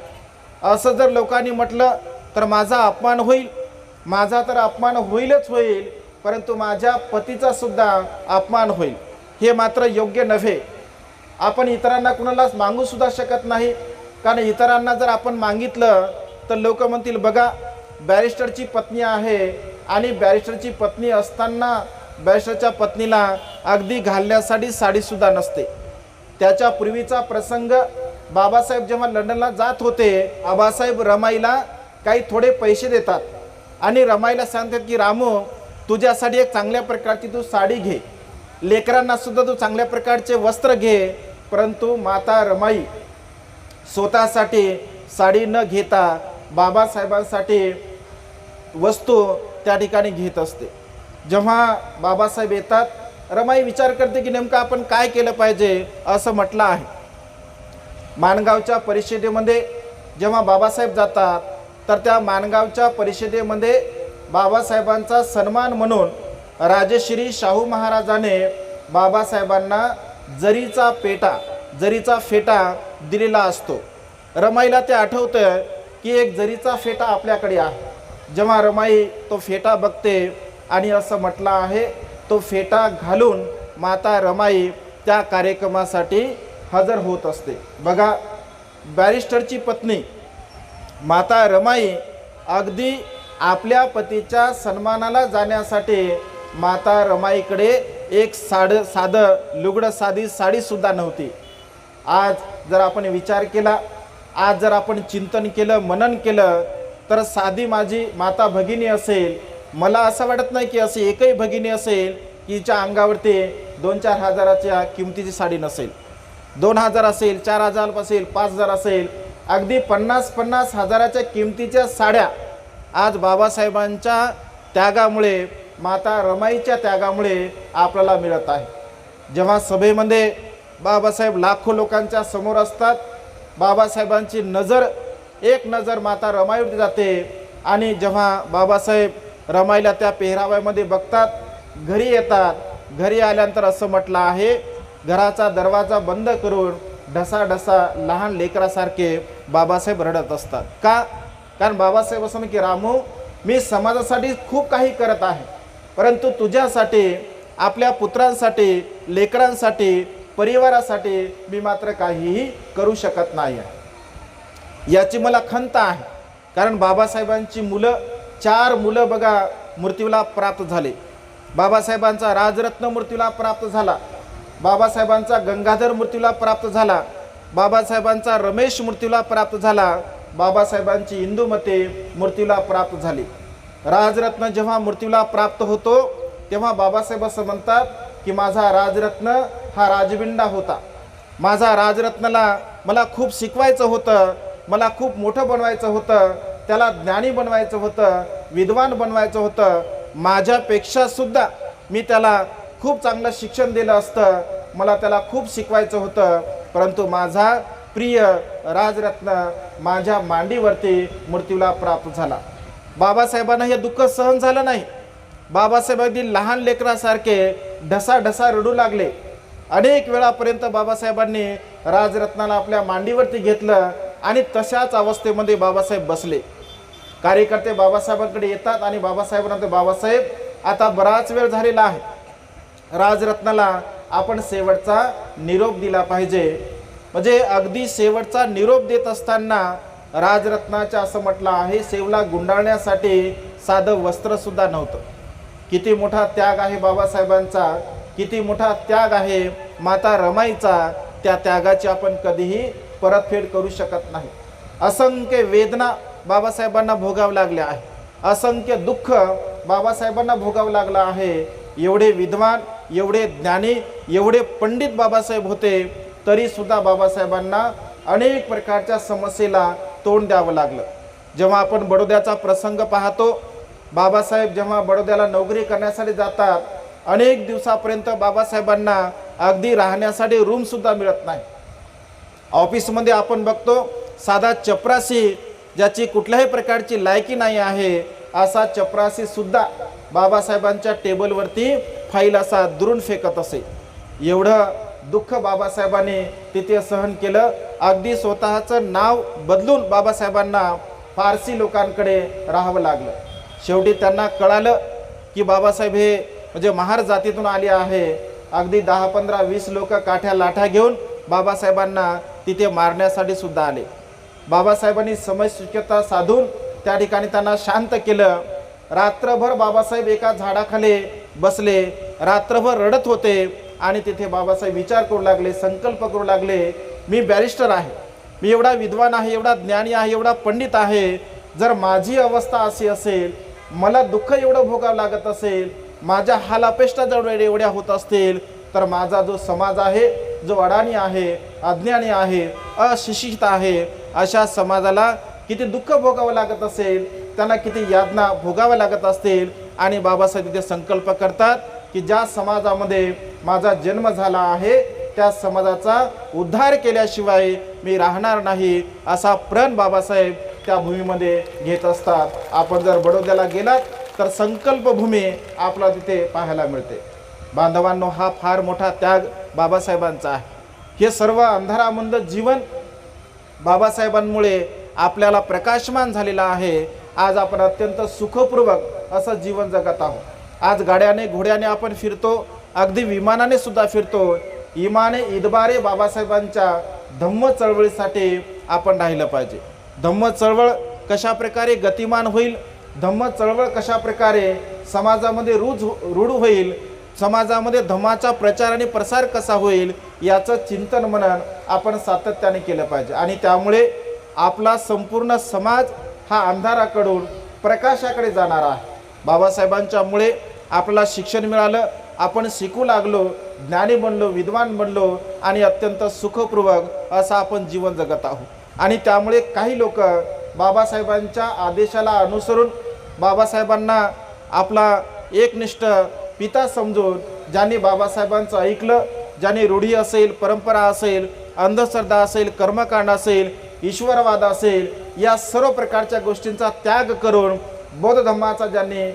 असं जर लोकांनी म्हटलं तर माझा अपमान होईल. माझा तर अपमान होईलच होईल, परंतु माझ्या पतीचा सुद्धा अपमान होईल. हे मात्र योग्य नव्हे. आपण इतरांना कुणालाच मागू सुद्धा शकत नाही, कारण इतरांना जर आपण मागितलं तर लोक म्हणतील, बघा बॅरिस्टरची पत्नी आहे आणि बॅरिस्टरची पत्नी असताना बॅरिस्टरच्या पत्नीला अगदी घालण्यासाठी साडीसुद्धा नसते. त्याच्या पूर्वीचा प्रसंग, बाबासाहेब जेव्हा लंडनला जात होते, आबासाहेब रमाईला काही थोडे पैसे देतात आणि रमाईला सांगतात की रामू, तुझ्यासाठी एक चांगल्या प्रकारची तू साडी घे, लेकरांना सुद्धा तू चांगल्या प्रकारचे वस्त्र घे. परंतु माता रमाई स्वतःसाठी साडी न घेता बाबासाहेबांसाठी वस्तू त्या ठिकाणी घेत असते. जेव्हा बाबासाहेब येतात, रमाई विचार करते की नेमकं आपण काय केलं पाहिजे. असं म्हटलं आहे, माणगावच्या परिषदेमध्ये जेव्हा बाबासाहेब जातात, तर त्या माणगावच्या परिषदेमध्ये बाबासाहेबांचा सन्मान म्हणून राजश्री शाहू महाराजाने बाबासाहेबांना जरीचा फेटा दिलेला असतो. रमाईला ते आठवतं की एक जरीचा फेटा आपल्याकडे आहे. जेव्हा रमाई तो फेटा बघते आणि असं म्हटलं आहे, तो फेटा घालून माता रमाई त्या कार्यक्रमासाठी हजर होत असते. बघा, बॅरिस्टरची पत्नी माता रमाई अगदी आपल्या पतीच्या सन्मानाला जाण्यासाठी माता रमाईकडे एक साधं लुगडं, साधी साडीसुद्धा नव्हती. आज जर आपण विचार केला, आज जर आपण चिंतन केलं, मनन केलं, तर साधी माझी माता भगिनी असेल, मला असं वाटत नाही की असे एकही भगिनी असेल की हिच्या अंगावरती 2-4 हजाराच्या किमतीची साडी नसेल. 2,000 असेल, 4,000 असेल, 5,000 असेल, अगदी 50-50 हजाराच्या किमतीच्या साड्या आज बाबासाहेबांच्या त्यागामुळे, माता रमाईच्या त्यागामुळे आपल्याला मिळत आहे. जेव्हा सभेमध्ये बाबासाहेब लाखो लोकांच्या समोर असतात, बाबासाहेबांची एक नजर माता रमाईवरती जाते आणि जेव्हा बाबासाहेब रमाईला त्या पेहराव्यामध्ये बघतात, घरी येतात. घरी आल्यानंतर असं म्हटलं आहे, घराचा दरवाजा बंद करून ढसाढसा लहान लेकरासारखे बाबासाहेब रडत असतात. का? कारण बाबासाहेब असं की रामू, मी समाजासाठी खूप काही करत आहे, परंतु तुझ्यासाठी, आपल्या पुत्रांसाठी, लेकरांसाठी, परिवारासाठी मी मात्र काहीही करू शकत नाही. याची मला खंत आहे. कारण बाबासाहेबांची 4 मुलं बघा मृत्यूला प्राप्त झाले. बाबासाहेबांचा राजरत्न मृत्यूला प्राप्त झाला, बाबासाहेबांचा गंगाधर मृत्यूला प्राप्त झाला, बाबासाहेबांचा रमेश मृत्यूला प्राप्त झाला, बाबासाहेबांची इंदुमती मृत्यूला प्राप्त झाली. राजरत्न जेव्हा मृत्यूला प्राप्त होतो, तेव्हा बाबासाहेब असं म्हणतात की माझा राजरत्न हा राजबिंडा होता. माझा राजरत्नाला मला खूप शिकवायचं होतं, मला खूप मोठं बनवायचं होतं, त्याला ज्ञानी बनवायचं होतं, विद्वान बनवायचं होतं. माझ्यापेक्षा सुद्धा मी त्याला खूप चांगलं शिक्षण दिलं असतं, मला त्याला खूप शिकवायचं होतं, परंतु माझा प्रिय राजरत्न माझ्या मांडीवरती मृत्यूला प्राप्त झाला. बाबासाहेबांना हे दुःख सहन झालं नाही. बाबासाहेब अगदी लहान लेकरासारखे ढसाढसा रडू लागले. अनेक वेळापर्यंत बाबासाहेबांनी राजरत्नाला आपल्या मांडीवरती घेतलं आणि तशाच अवस्थेमध्ये बाबासाहेब बसले. कार्यकर्ते बाबासाहेबांकडे येतात आणि बाबासाहेबांना, बाबासाहेब आता बराच वेळ झालेला आहे, राजरत्नाला आपण शेवटचा निरोप दिला पाहिजे. म्हणजे अगदी शेवटचा निरोप देत असताना राजरत्नाच्या असं म्हटलं आहे, शेवला गुंडाळण्यासाठी साधं वस्त्रसुद्धा नव्हतं. किती मोठा त्याग आहे बाबासाहेबांचा, किती मोठा त्याग आहे माता रमाईचा. त्या त्यागाची आपण कधीही परतफेड करू शकत नाही. असंख्य वेदना बाबासाहेबांना भोगावं लागल्या आहे, असंख्य दुःख बाबासाहेबांना भोगावं लागलं आहे. एवढे विद्वान, एवढे ज्ञानी, एवढे पंडित बाबासाहेब होते, तरी सुद्धा बाबासाहेबांना अनेक प्रकारच्या समस्येला तोंड द्यावं लागलं. जेव्हा आपण बडोद्याचा प्रसंग पाहतो, बाबासाहेब जेव्हा बडोद्याला नोकरी करण्यासाठी जातात, अनेक दिवसापर्यंत बाबासाहेबांना अगदी राहण्यासाठी रूम सुद्धा मिळत नाही. ऑफिसमध्ये आपण बघतो साधा चपरासी, ज्याची कुठल्याही प्रकारची लायकी नाही आहे, असा चपरासी सुद्धा बाबासाहेबांच्या टेबलवरती फाईल असा दुरून फेकत असे. एवढं दुःख बाबासाहेबांनी तिथे सहन केलं. अगदी स्वतःचं नाव बदलून बाबासाहेबांना फारसी लोकांकडे राहावं लागलं. शेवटी त्यांना कळालं की बाबासाहेब हे म्हणजे महार जातीतून आले आहे. अगदी 10, 15, 20 लोक काठ्या लाठ्या घेऊन बाबासाहेबांना तिथे मारण्यासाठी सुद्धा आले. बाबासाहेबांनी समयस्थिरता साधून त्या ठिकाणी त्यांना शांत केलं. रात्रभर बाबासाहेब एका झाडाखाली बसले, रात्रभर रडत होते आणि तिथे बाबासाहेब विचार करू लागले, संकल्प करू लागले, मी बॅरिस्टर आहे, मी एवढा विद्वान आहे, एवढा ज्ञानी आहे, एवढा पंडित आहे, जर माझी अवस्था अशी असेल, मला दुःख एवढं भोगावं लागत असेल, माझ्या हाल अपेष्टा जर एवढ्या होत असतील, तर माझा जो समाज आहे, जो अडाणी आहे, अज्ञानी आहे, अशिक्षित आहे, अशा समाजाला किती दुःख भोगावं लागत असेल, त्यांना किती यातना भोगाव्या लागत असतील. आणि बाबासाहेब तिथे संकल्प करतात की ज्या समाजामध्ये माझा जन्म झाला आहे, त्या समाजाचा उद्धार केल्याशिवाय मी राहणार नाही, असा प्रण बाबासाहेब त्या भूमीमध्ये घेत असतात. आपण जर बडोद्याला गेलात तर संकल्पभूमी आपला तिथे पाहायला मिळते. बांधवांनो, हा फार मोठा त्याग बाबासाहेबांचा आहे. हे सर्व अंधारामंद जीवन बाबासाहेबांमुळे आपल्याला प्रकाशमान झालेला आहे. आज आपण अत्यंत सुखपूर्वक असं जीवन जगत आहोत. आज गाड्याने घोड्याने आपण फिरतो, अगदी विमानाने सुद्धा फिरतो. इमाने इदबारे बाबासाहेबांच्या धम्म चळवळीसाठी आपण राहिलं पाहिजे. धम्म चळवळ कशा प्रकारे गतिमान होईल, धम्म चळवळ कशा प्रकारे समाजामध्ये रूढ होईल, समाजामध्ये धम्माचा प्रचार आणि प्रसार कसा होईल, याचं चिंतन मनन आपण सातत्याने केलं पाहिजे. आणि त्यामुळे आपला संपूर्ण समाज हा अंधाराकडून प्रकाशाकडे जाणार आहे. बाबासाहेबांच्यामुळे आपल्याला शिक्षण मिळालं, आपण शिकू लागलो, ज्ञानी बनलो, विद्वान बनलो आणि अत्यंत सुखपूर्वक असं आपण जीवन जगत आहोत. आणि त्यामुळे काही लोक बाबासाहेबांच्या आदेशाला अनुसरून बाबासाहेबांना आपला एकनिष्ठ पिता समजून, ज्यांनी बाबासाहेबांचं ऐकलं, ज्यांनी रूढी असेल, परंपरा असेल, अंधश्रद्धा असेल, कर्मकांड असेल, ईश्वरवाद असेल, या सर्व प्रकारच्या गोष्टींचा त्याग करून बौद्ध धम्माचा ज्यांनी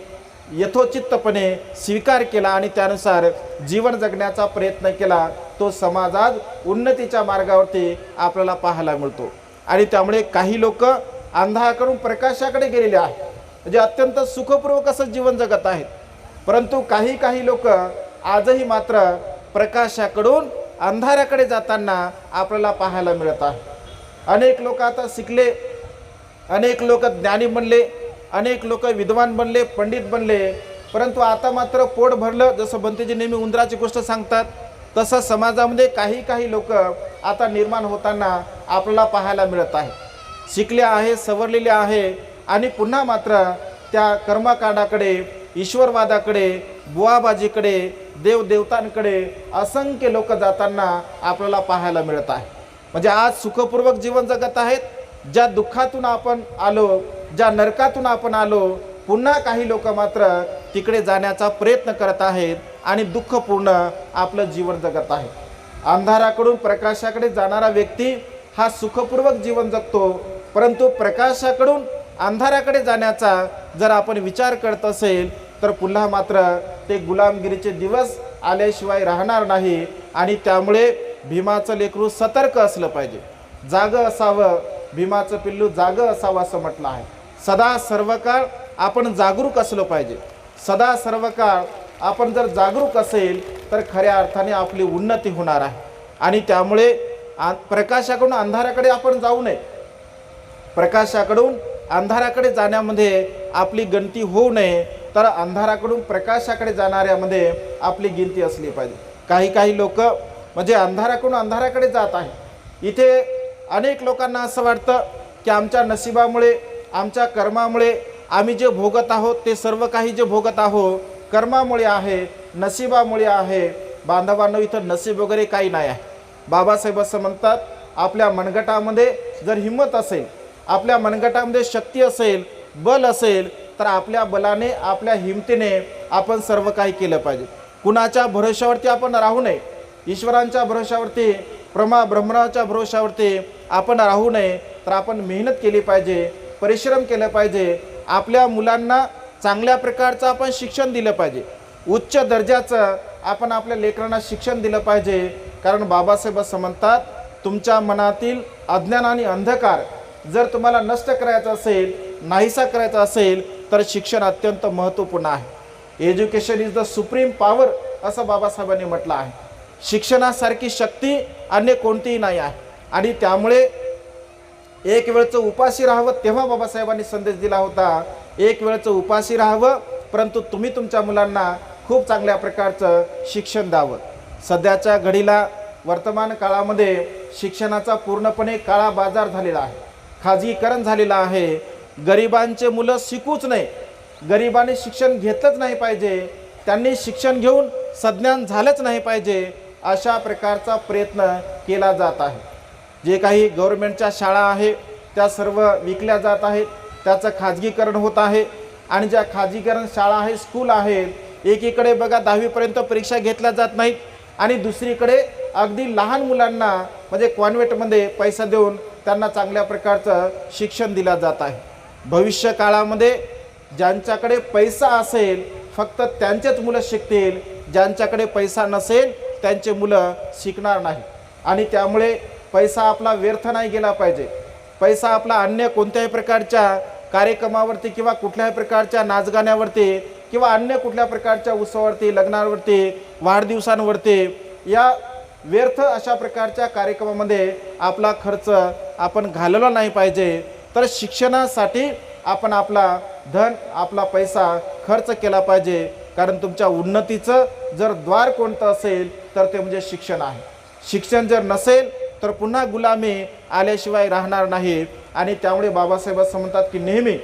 यथोचितपणे स्वीकार केला आणि त्यानुसार जीवन जगण्याचा प्रयत्न केला, तो समाज आज उन्नतीच्या मार्गावरती आपल्याला पाहायला मिळतो. आणि त्यामुळे काही लोक अंधाराकडून प्रकाशाकडे गेलेले आहेत, म्हणजे अत्यंत सुखपूर्वक असं जीवन जगत आहेत. परंतु काही लोक आजही मात्र प्रकाशाकडून अंधाराकडे जाताना आपल्याला पाहायला मिळत आहे. अनेक लोक आता शिकले, अनेक लोक ज्ञानी बनले, अनेक लोक विद्वान बनले, पंडित बनले, परंतु आता मात्र पोट भरलं. जसं बंतेजी नेहमी उंदराची गोष्ट सांगतात, तसं समाजामध्ये काही लोक आता निर्माण होताना आपल्याला पाहायला मिळत आहे. शिकले आहे, सवरलेले आहे आणि पुन्हा मात्र त्या कर्मकांडाकडे, ईश्वरवादाकडे, बुवाबाजीकडे, देवदेवतांकडे असंख्य लोक जाताना आपल्याला पाहायला मिळत आहे. म्हणजे आज सुखपूर्वक जीवन जगत आहेत. ज्या दुःखातून आपण आलो, ज्या नरकातून आपण आलो, पुन्हा काही लोक मात्र तिकडे जाण्याचा प्रयत्न करत आहेत आणि दुःखपूर्ण आपलं जीवन जगत आहे. अंधाराकडून प्रकाशाकडे जाणारा व्यक्ती हा सुखपूर्वक जीवन जगतो, परंतु प्रकाशाकडून अंधाराकडे जाण्याचा जर आपण विचार करत असेल तर पुन्हा मात्र ते गुलामगिरीचे दिवस आल्याशिवाय राहणार नाही. आणि त्यामुळे भीमाचं लेकरू सतर्क असलं पाहिजे, जागं असावं, भीमाचं पिल्लू जागं असावं असं म्हटलं आहे. सदा सर्व काळ आपण जागरूक असलो पाहिजे. सदा सर्व काळ आपण जर जागरूक असेल तर खऱ्या अर्थाने आपली उन्नती होणार आहे. आणि त्यामुळे प्रकाशाकडून अंधाराकडे आपण जाऊ नये. प्रकाशाकडून अंधाराकडे जाण्यामध्ये आपली गणती होऊ नये, तर अंधाराकडून प्रकाशाकडे जाणाऱ्यामध्ये आपली गिनती असली पाहिजे. काही लोक म्हणजे अंधाराकडून अंधाराकडे जात आहे. इथे अनेक लोकांना असं वाटतं की आमच्या नशिबामुळे, आमच्या कर्मामुळे आम्ही जे भोगत आहोत ते सर्व काही जे भोगत आहोत कर्मामुळे आहे, नशिबामुळे आहे. बांधवांनो, इथं नशीब वगैरे काही नाही आहे. बाबासाहेब असं म्हणतात, आपल्या मनगटामध्ये जर हिंमत असेल, आपल्या मनगटामध्ये शक्ती असेल, बल असेल, तर आपल्या बलाने, आपल्या हिमतीने आपण सर्व काही केलं पाहिजे. कुणाच्या भरोशावरती आपण राहू नये. ईश्वरांच्या भरोशावरती, ब्रह्माच्या भरोशावरती आपण राहू नये. तर आपण मेहनत केली पाहिजे, परिश्रम केलं पाहिजे. आपल्या मुलांना चांगल्या प्रकारचं आपण शिक्षण दिलं पाहिजे. उच्च दर्जाचं आपण आपल्या लेकरांना शिक्षण दिलं पाहिजे. कारण बाबासाहेब असं म्हणतात, तुमच्या मनातील अज्ञान आणि अंधकार जर तुम्हाला नष्ट करायचं असेल, नाहीसा करायचा असेल, तर शिक्षण अत्यंत महत्त्वपूर्ण आहे. Education is the supreme power असं बाबासाहेबांनी म्हटलं आहे. शिक्षणासारखी शक्ती अन्य कोणतीही नाही आहे. आणि त्यामुळे एक वेळचं उपाशी राहावं, तेव्हा बाबासाहेबांनी संदेश दिला होता, एक वेळचं उपाशी राहावं, परंतु तुम्ही तुमच्या मुलांना खूप चांगल्या प्रकारचं शिक्षण द्यावं. सध्याच्या घडीला वर्तमान काळामध्ये शिक्षणाचा पूर्णपणे काळा बाजार झालेला आहे, खाजगीकरण झालेलं आहे. गरिबांचे मुलं शिकूच नाही, गरिबांनी शिक्षण घेतलंच नाही पाहिजे, त्यांनी शिक्षण घेऊन सज्ञान झालंच नाही पाहिजे, अशा प्रकारचा प्रयत्न केला जात आहे. जे काही गव्हर्नमेंटच्या शाळा आहे त्या सर्व विकल्या जात आहेत, त्याचं खाजगीकरण होत आहे. आणि ज्या खाजगीकरण शाळा आहे, स्कूल आहेत, एकीकडे बघा 10वीपर्यंत परीक्षा घेतल्या जात नाहीत आणि दुसरीकडे अगदी लहान मुलांना म्हणजे कॉन्व्हेंटमध्ये पैसा देऊन त्यांना चांगल्या प्रकारचं शिक्षण दिलं जात आहे. भविष्य काळामध्ये ज्यांच्याकडे पैसा असेल फक्त त्यांचेच मुलं शिकतील, ज्यांच्याकडे पैसा नसेल त्यांचे मुलं शिकणार नाही. आणि त्यामुळे पैसा आपला व्यर्थ नाही गेला पाहिजे. पैसा आपला अन्य कोणत्याही प्रकारच्या कार्यक्रमावरती किंवा कुठल्याही प्रकारच्या नाचगाण्यावरती किंवा अन्य कुठल्या प्रकारच्या उत्सवावरती, लग्नावरती, वाढदिवसांवरती, या व्यर्थ अशा प्रकारच्या कार्यक्रमामध्ये आपला खर्च आपण घालवला नाही पाहिजे. तर शिक्षणासाठी आपण आपला धन, आपला पैसा खर्च केला पाहिजे. कारण तुमच्या उन्नतीचं जर द्वार कोणतं असेल तर ते म्हणजे शिक्षण आहे. शिक्षण जर नसेल तर पुन्हा गुलामी आल्याशिवाय राहणार नाही. आणि त्यामुळे बाबासाहेब असं म्हणतात की नेहमी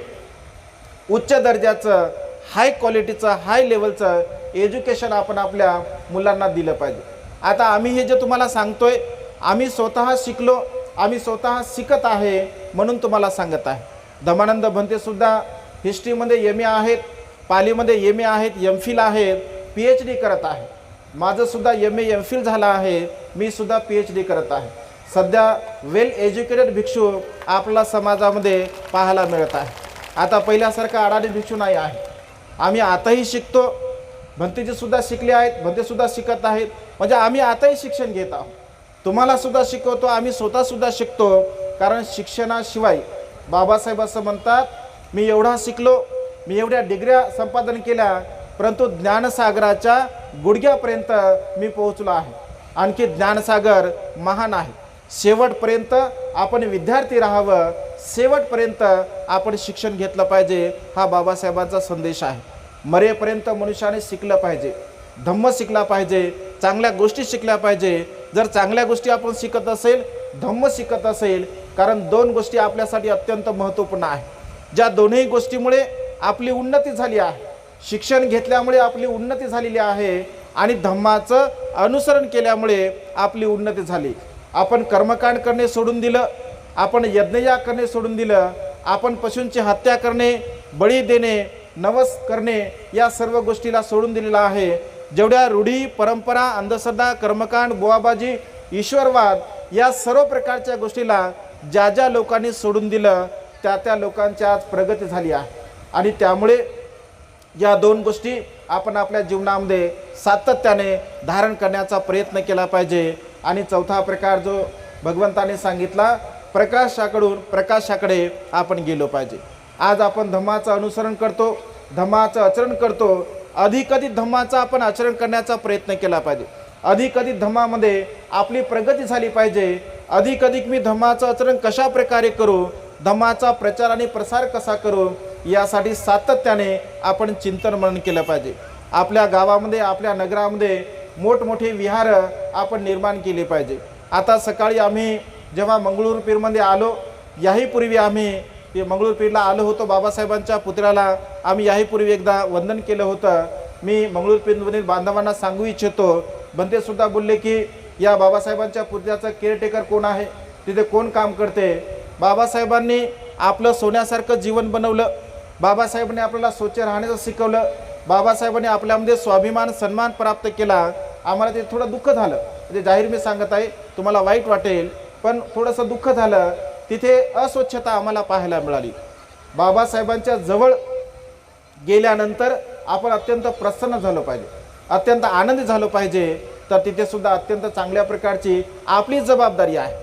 उच्च दर्जाचं, हाय क्वालिटीचं, हाय लेवलचं एज्युकेशन आपण आपल्या मुलांना दिलं पाहिजे. आता आम्ही हे जे तुम्हाला सांगतोय, आम्ही स्वतः शिकलो, आम्ही स्वतः शिकत आहे म्हणून तुम्हाला सांगत आहे. धमानंद भंतेसुद्धा हिस्ट्रीमध्ये MA आहेत, पालीमध्ये MA आहेत, MPhil आहेत, PhD करत आहे. माझंसुद्धा MA MPhil झालं आहे, मी सुद्धा PhD करत आहे. सध्या वेल एज्युकेटेड भिक्षू आपला समाजामध्ये पाहायला मिळत आहे. आता पहिल्यासारखा अडाणी भिक्षू नाही आहे. आम्ही आताही शिकतो, भंतेजीसुद्धा शिकले आहेत, भंतेसुद्धा शिकत आहेत. म्हणजे आम्ही आताही शिक्षण घेत आहोत, तुम्हालासुद्धा शिकवतो, आम्ही स्वतःसुद्धा शिकतो. कारण शिक्षणाशिवाय बाबासाहेब असं म्हणतात, मी एवढा शिकलो, मी एवढ्या डिग्र्या संपादन केल्या, परंतु ज्ञानसागराच्या गुडघ्यापर्यंत मी पोहोचलो आहे. आणखी ज्ञानसागर महान आहे. शेवटपर्यंत आपण विद्यार्थी राहावं, शेवटपर्यंत आपण शिक्षण घेतलं पाहिजे, हा बाबासाहेबांचा संदेश आहे. मरेपर्यंत मनुष्याने शिकलं पाहिजे, धम्म शिकला पाहिजे, चांगल्या गोष्टी शिकल्या पाहिजे. जर चांगल्या गोष्टी आपण शिकत असेल, धम्म शिकत असेल, कारण दोन गोष्टी आपल्यासाठी अत्यंत महत्त्वपूर्ण आहे, ज्या दोन्ही गोष्टीमुळे आपली उन्नती झाली आहे. शिक्षण घेतल्यामुळे आपली उन्नती झालेली आहे आणि धम्माचं अनुसरण केल्यामुळे आपली उन्नती झाली. आपण कर्मकांड करणे सोडून दिलं, आपण यज्ञयाग करणे सोडून दिलं, आपण पशूंची हत्या करणे, बळी देणे, नवस करणे, या सर्व गोष्टीला सोडून दिलेला आहे. जेवढ्या रूढी, परंपरा, अंधश्रद्धा, कर्मकांड, बुवाबाजी, ईश्वरवाद, या सर्व प्रकारच्या गोष्टीला ज्या ज्या लोकांनी सोडून दिलं त्या लोकांची आज प्रगती झाली आहे. आणि त्यामुळे या दोन गोष्टी आपण आपल्या जीवनामध्ये सातत्याने धारण करण्याचा प्रयत्न केला पाहिजे. आणि चौथा प्रकार जो भगवंताने सांगितला, प्रकाशाकडून प्रकाशाकडे आपण गेलो पाहिजे. आज आपण धम्माचं अनुसरण करतो, धम्माचं आचरण करतो, अधिकाधिक धम्माचं आपण आचरण करण्याचा प्रयत्न केला पाहिजे. अधिकाधिक धम्मामध्ये आपली प्रगती झाली पाहिजे. अधिकाधिक मी धम्माचं आचरण कशा प्रकारे करू, धम्माचा प्रचार आणि प्रसार कसा करू, यासाठी सातत्याने आपण चिंतन मनन केलं पाहिजे. आपल्या गावामध्ये, आपल्या नगरामध्ये मोठमोठे विहार आपण निर्माण केले पाहिजे. आता सकाळी आम्ही जेव्हा मंगळूर पीरमध्ये आलो, याही पूर्वी आम्ही मंगळूरपीरला आलो होतो. बाबासाहेबांच्या पुतळ्याला आम्ही याहीपूर्वी एकदा वंदन केलं होतं. मी मंगळूरपीरमधील बांधवांना सांगू इच्छितो, बनते सुद्धा बोलले की या बाबासाहेबांच्या पुतळ्याचं केअरटेकर कोण आहे, तिथे कोण काम करते. बाबासाहेबांनी आपलं सोन्यासारखं जीवन बनवलं. बाबासाहेबांनी आपल्याला स्वच्छ राहण्याचं शिकवलं. बाबासाहेबांनी आपल्यामध्ये स्वाभिमान सन्मान प्राप्त केला. आम्हाला ते थोडं दुःख झालं, म्हणजे जाहीर मी सांगत आहे, तुम्हाला वाईट वाटेल, पण थोडंसं दुःख झालं. तिथे अस्वच्छता आम्हाला पाहायला मिळाली. बाबासाहेबांच्या जवळ गेल्यानंतर आपण अत्यंत प्रसन्न झालो पाहिजे, अत्यंत आनंदी झालो पाहिजे. तर तिथे सुद्धा अत्यंत चांगल्या प्रकारची आपली जबाबदारी आहे,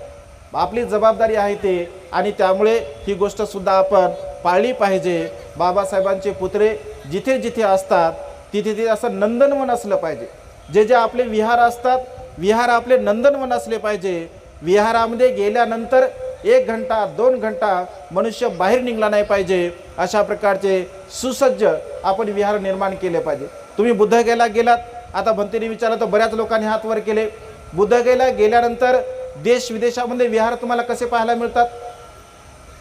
आपली जबाबदारी आहे ते, आणि त्यामुळे ही गोष्ट सुद्धा आपण पाळली पाहिजे. बाबासाहेबांचे पुतळे जिथे जिथे असतात तिथे तिथे असं नंदनवन असलं पाहिजे. जे जे आपले विहार असतात, विहार आपले नंदनवन असले पाहिजे. विहारामध्ये गेल्यानंतर 1 घंटा 2 घंटा मनुष्य बाहेर निघला नाही पाहिजे. अशा प्रकारचे सुसज्ज आपण विहार निर्माण केले पाहिजे. तुम्ही बुद्धगयेला गेलात, आता भंतेने विचारलं तर बऱ्याच लोकांनी हात वर केले. बुद्धगयेला गेल्यानंतर देश विदेशामध्ये विहार तुम्हाला कसे पाहायला मिळतात,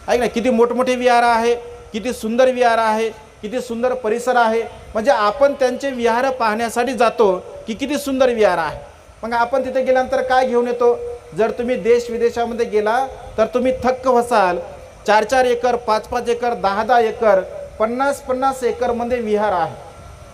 ऐक ना, किती मोठमोठे विहार आहे, किती सुंदर विहार आहे, किती सुंदर परिसर आहे. म्हणजे आपण त्यांचे विहार पाहण्यासाठी जातो की किती सुंदर विहार आहे. मग आपण तिथे गेल्यानंतर काय घेऊन येतो. जर तुम्ही देश विदेशामध्ये गेला तर तुम्ही थक्क व्हाल. 4-4 एकर 5-5 एकर 10-10 एकर 50-50 एकरमध्ये विहार आहे.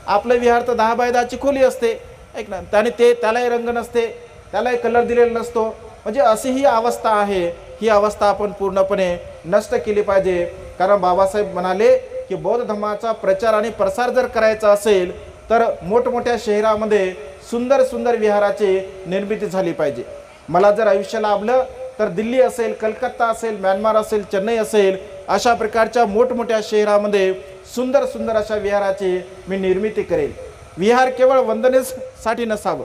आपलं विहार तर 10 बाय 10ची खोली असते, ऐक ना, त्याने त्यालाही रंग नसते, त्यालाही कलर दिलेला नसतो. म्हणजे अशी ही अवस्था आहे. ही अवस्था आपण पूर्णपणे नष्ट केली पाहिजे. कारण बाबासाहेब म्हणाले की बौद्ध धर्माचा प्रचार आणि प्रसार जर करायचा असेल तर मोठमोठ्या शहरामध्ये सुंदर सुंदर विहाराची निर्मिती झाली पाहिजे. मला जर आयुष्य लाभलं तर दिल्ली असेल, कलकत्ता असेल, म्यानमार असेल, चेन्नई असेल, अशा प्रकारच्या मोठमोठ्या शहरामध्ये सुंदर सुंदर अशा विहाराची मी निर्मिती करेल. विहार केवळ वंदनेसाठी नसावं,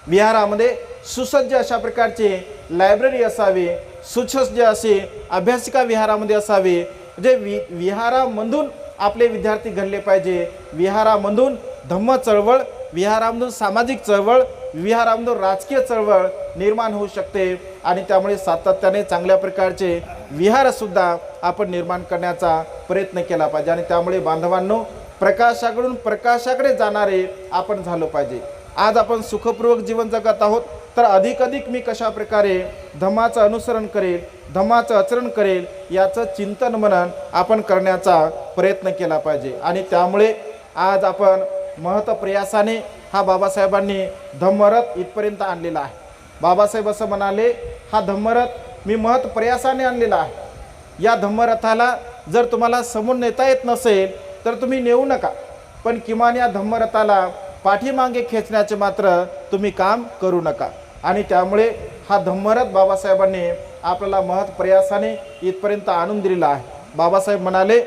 विहारामध्ये सुसज्ज अशा प्रकारची लायब्ररी असावी, सुसज्ज अशी अभ्यासिका विहारामध्ये असावी. म्हणजे विहारामधून आपले विद्यार्थी घडले पाहिजे. विहारामधून धम्म चळवळ, विहारामधून सामाजिक चळवळ, विहारामधून राजकीय चळवळ निर्माण होऊ शकते. आणि त्यामुळे सातत्याने चांगल्या प्रकारचे विहारसुद्धा आपण निर्माण करण्याचा प्रयत्न केला पाहिजे. आणि त्यामुळे बांधवांनो, प्रकाशाकडून प्रकाशाकडे जाणारे आपण झालो पाहिजे. आज आपण सुखपूर्वक जीवन जगत आहोत, तर अधिक मी कशा प्रकारे धम्माचं अनुसरण करेल, धम्माचं आचरण करेल, याचं चिंतन मनन आपण करण्याचा प्रयत्न केला पाहिजे. आणि त्यामुळे आज आपण महत प्रयासाने हा बाबासाहेबांनी धम्मरथ इथपर्यंत आणलेला आहे. बाबासाहेब असं म्हणाले, हा धम्मरथ मी महत प्रयासाने आणलेला आहे. या धम्मरथाला जर तुम्हाला समोर नेता येत नसेल तर तुम्ही नेऊ नका, पण किमान या धम्मरथाला पाठीमागे खेचण्याचे मात्र तुम्ही काम करू नका. आणि त्यामुळे हा धम्मरथ बाबासाहेबांनी आपल्याला महत प्रयासाने इथपर्यंत आणून दिलेला आहे. बाबासाहेब म्हणाले,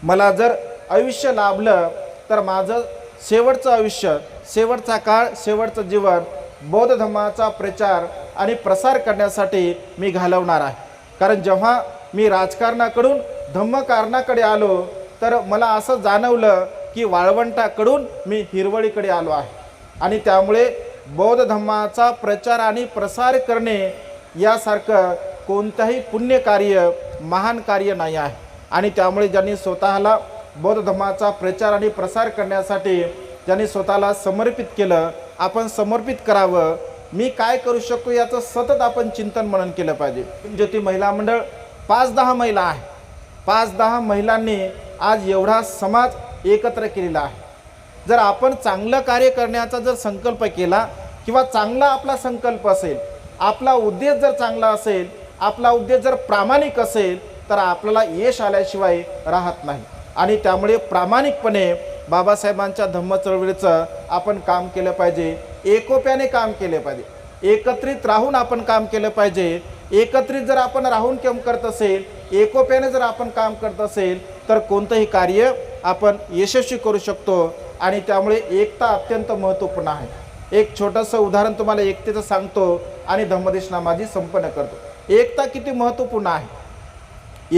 मला जर आयुष्य लाभलं तर माझं शेवटचं आयुष्य, शेवटचा काळ, शेवटचं जीवन बौद्ध धर्माचा प्रचार आणि प्रसार करण्यासाठी मी घालवणार आहे. कारण जेव्हा मी राजकारणाकडून धम्मकारणाकडे आलो तर मला असं जाणवलं की वाळवंटाकडून मी हिरवळीकडे आलो आहे. आणि त्यामुळे बौद्ध धर्माचा प्रचार आणि प्रसार करणे यासारखं कोणतंही पुण्यकार्य, महान कार्य नाही आहे. आणि त्यामुळे ज्यांनी स्वतःला बौद्ध धर्माचा प्रचार आणि प्रसार करण्यासाठी ज्यांनी स्वतःला समर्पित केलं, आपण समर्पित करावं. मी काय करू शकतो याचं सतत आपण चिंतन मनन केलं पाहिजे. ज्योती महिला मंडळ 5-10 महिला आहे. 5-10 महिलांनी आज एवढा समाज एकत्र केलेला आहे. जर आपण चांगलं कार्य करण्याचा जर संकल्प केला किंवा चांगला आपला संकल्प असेल, आपला उद्देश जर चांगला असेल, आपला उद्देश जर प्रामाणिक असेल तर आपल्याला यश आल्याशिवाय राहत नाही. आणि त्यामुळे प्रामाणिकपणे बाबासाहेबांच्या धम्म चळवळीचं आपण काम केलं पाहिजे. एकोप्याने काम केले पाहिजे. एकत्रित राहून आपण काम केलं पाहिजे. एकत्रित जर आपण राहून काम करत असेल, एकोप्याने जर आपण काम करत असेल तर कोणतंही कार्य आपण यशस्वी करू शकतो. आणि त्यामुळे एकता अत्यंत महत्त्वपूर्ण आहे. एक छोटंसं उदाहरण तुम्हाला एकतेचं सांगतो आणि धम्मदेशना माझी संपन्न करतो. एकता किती महत्त्वपूर्ण आहे,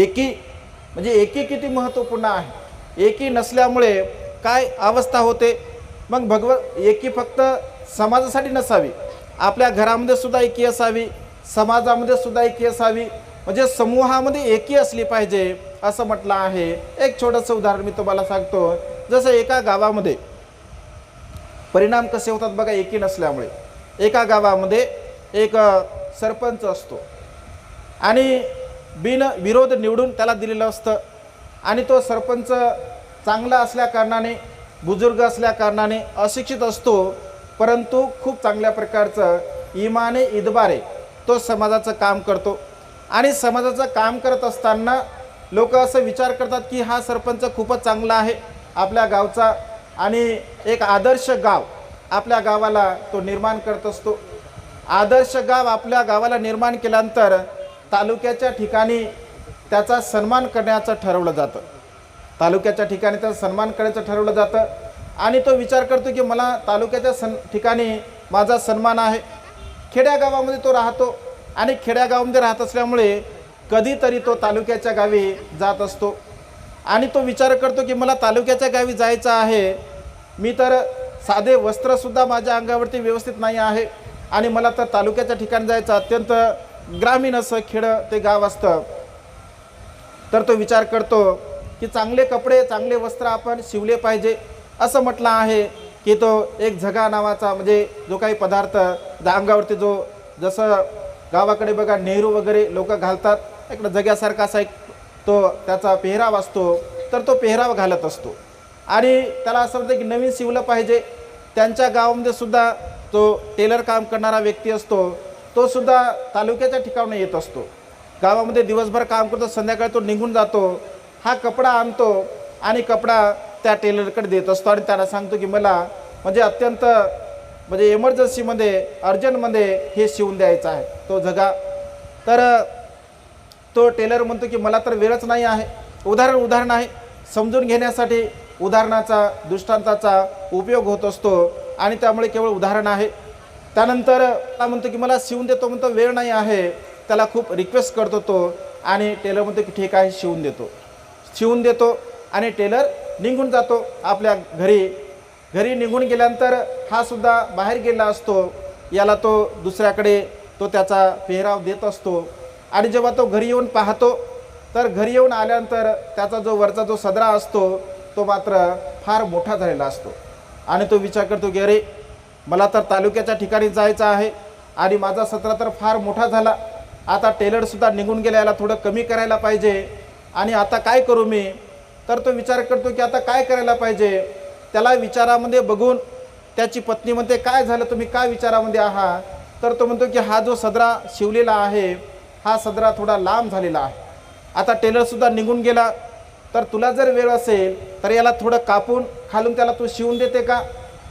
एकी किती महत्त्वपूर्ण आहे. एकी नसल्यामुळे काय अवस्था होते. मग एकी फक्त समाजासाठी नसावी, आपल्या घरामध्ये सुद्धा एकी असावी, समाजामध्ये सुद्धा एकी असावी, म्हणजे समूहामध्ये एकी असली पाहिजे असं म्हटलं आहे. एक छोटंसं उदाहरण मी तुम्हाला सांगतो. जसं एका गावामध्ये परिणाम कसे होतात बघा एकी नसल्यामुळे. एका गावामध्ये एक सरपंच असतो आणि बिनविरोध निवडून त्याला दिलेलं असतं आणि तो सरपंच चांगला असल्या कारणाने, बुजुर्ग असल्या कारणाने, अशिक्षित असतो, परंतु खूप चांगल्या प्रकारचं इमाने इतबारे तो समाजाचं काम करतो. आणि समाजाचं काम करत असताना लोक असं विचार करतात की हा सरपंच खूपच चांगला आहे आपल्या गावचा आणि एक आदर्श गाव आपल्या गावाला तो निर्माण करत असतो. आदर्श गाव आपल्या गावाला निर्माण केल्यानंतर तालुक्याच्या ठिकाणी त्याचा सन्मान करण्याचं ठरवलं जातं. तालुक्याच्या ठिकाणी त्याचा सन्मान करायचं ठरवलं जातं आणि तो विचार करतो की मला तालुक्याच्या ठिकाणी माझा सन्मान आहे. खेड्यागावामध्ये तो राहतो आणि खेड्यागावामध्ये राहत असल्यामुळे कधीतरी तो तालुक्याच्या गावी जात असतो आणि तो विचार करतो की मला तालुक्याच्या गावी जायचं आहे. मी तर साधे वस्त्रसुद्धा माझ्या अंगावरती व्यवस्थित नाही आहे आणि मला तर तालुक्याच्या ठिकाणी जायचं, अत्यंत ग्रामीण असं खेडं ते गाव असतं. तर तो विचार करतो की चांगले कपडे, चांगले वस्त्र आपण शिवले पाहिजे. असं म्हटलं आहे की तो एक झगा नावाचा म्हणजे जो काही पदार्थ अंगावरती जो जसं गावाकडे बघा नेहरू वगैरे लोक घालतात, इकडं जग्यासारखा असा एक तो त्याचा पेहराव असतो, तर तो पेहराव घालत असतो आणि त्याला असं वाटतं की नवीन शिवलं पाहिजे. त्यांच्या गावामध्ये सुद्धा तो टेलर काम करणारा व्यक्ती असतो, तो सुद्धा तालुक्याच्या ठिकाणून येत असतो. गावामध्ये दिवसभर काम करतो, संध्याकाळी तो निघून जातो. हा कपडा आणतो आणि कपडा त्या टेलरकडे देत असतो आणि त्याला सांगतो की मला म्हणजे अत्यंत म्हणजे इमर्जन्सीमध्ये, अर्जंटमध्ये हे शिवून द्यायचं आहे तो झगा. तर तो टेलर म्हणतो की मला तर वेळच नाही आहे. उदाहरण आहे, समजून घेण्यासाठी उदाहरणाचा, दृष्टांताचा उपयोग होत असतो आणि त्यामुळे केवळ उदाहरण आहे. त्यानंतर त्याला म्हणतो की मला शिवून देतो, म्हणतो वेळ नाही आहे. त्याला खूप रिक्वेस्ट करतो तो आणि टेलर म्हणतो की ठीक आहे शिवून देतो आणि टेलर निघून जातो आपल्या घरी निघून गेल्यानंतर हा सुद्धा बाहेर गेला असतो. याला तो दुसऱ्याकडे तो त्याचा पेहराव देत असतो आणि जेव्हा तो घरी येऊन पाहतो तर घरी येऊन आल्यानंतर त्याचा जो वरचा जो सदरा असतो तो मात्र फार मोठा झालेला असतो आणि तो विचार करतो की अरे मला तर तालुक्याच्या ठिकाणी जायचं आहे आणि माझा सदरा तर फार मोठा झाला. आता टेलरसुद्धा निघून गेला, याला थोडं कमी करायला पाहिजे आणि आता काय करू मी. तर तो विचार करतो की आता काय करायला पाहिजे. त्याला विचारामध्ये बघून त्याची पत्नी म्हणते काय झालं, तुम्ही काय विचारामध्ये आहात. तर तो म्हणतो की हा जो सदरा शिवलेला आहे हा सदरा थोडा लांब झालेला आहे. आता टेलरसुद्धा निघून गेला, तर तुला जर वेळ असेल तर याला थोडं कापून खालून त्याला तू शिवून देते का.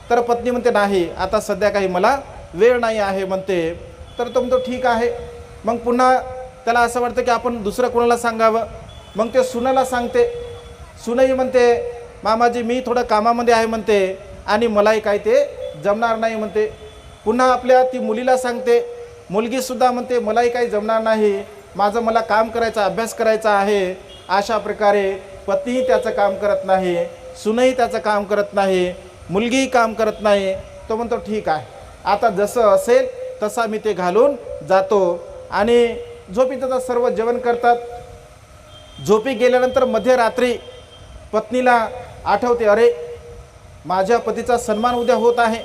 तर पत्नी म्हणते नाही, आता सध्या काही मला वेळ नाही आहे म्हणते. तर तो म्हणतो ठीक आहे. मग पुन्हा त्याला असं वाटतं की आपण दुसरं कोणाला सांगावं. मग ते सुनाला सांगते. सुनही म्हणते मामाजी मी थोडं कामामध्ये आहे म्हणते आणि मलाही काय ते जमणार नाही म्हणते. पुन्हा आपल्या ती मुलीला सांगते. मुलगीसुद्धा म्हणते मलाही काही जमणार नाही, मला काम करायचं, अभ्यास करायचा आहे. अशा प्रकारे पतीही त्याचं काम करत नाही, सुनही त्याचं काम करत नाही, मुलगीही काम करत नाही. तो म्हणतो ठीक आहे, आता जसं असेल तसा मी ते घालून जातो आणि झोपी त्याचा सर्व जेवण करतात. झोपी गेल्यानंतर मध्यरात्री पत्नीला आठवते अरे माझ्या पतीचा सन्मान उद्या होत आहे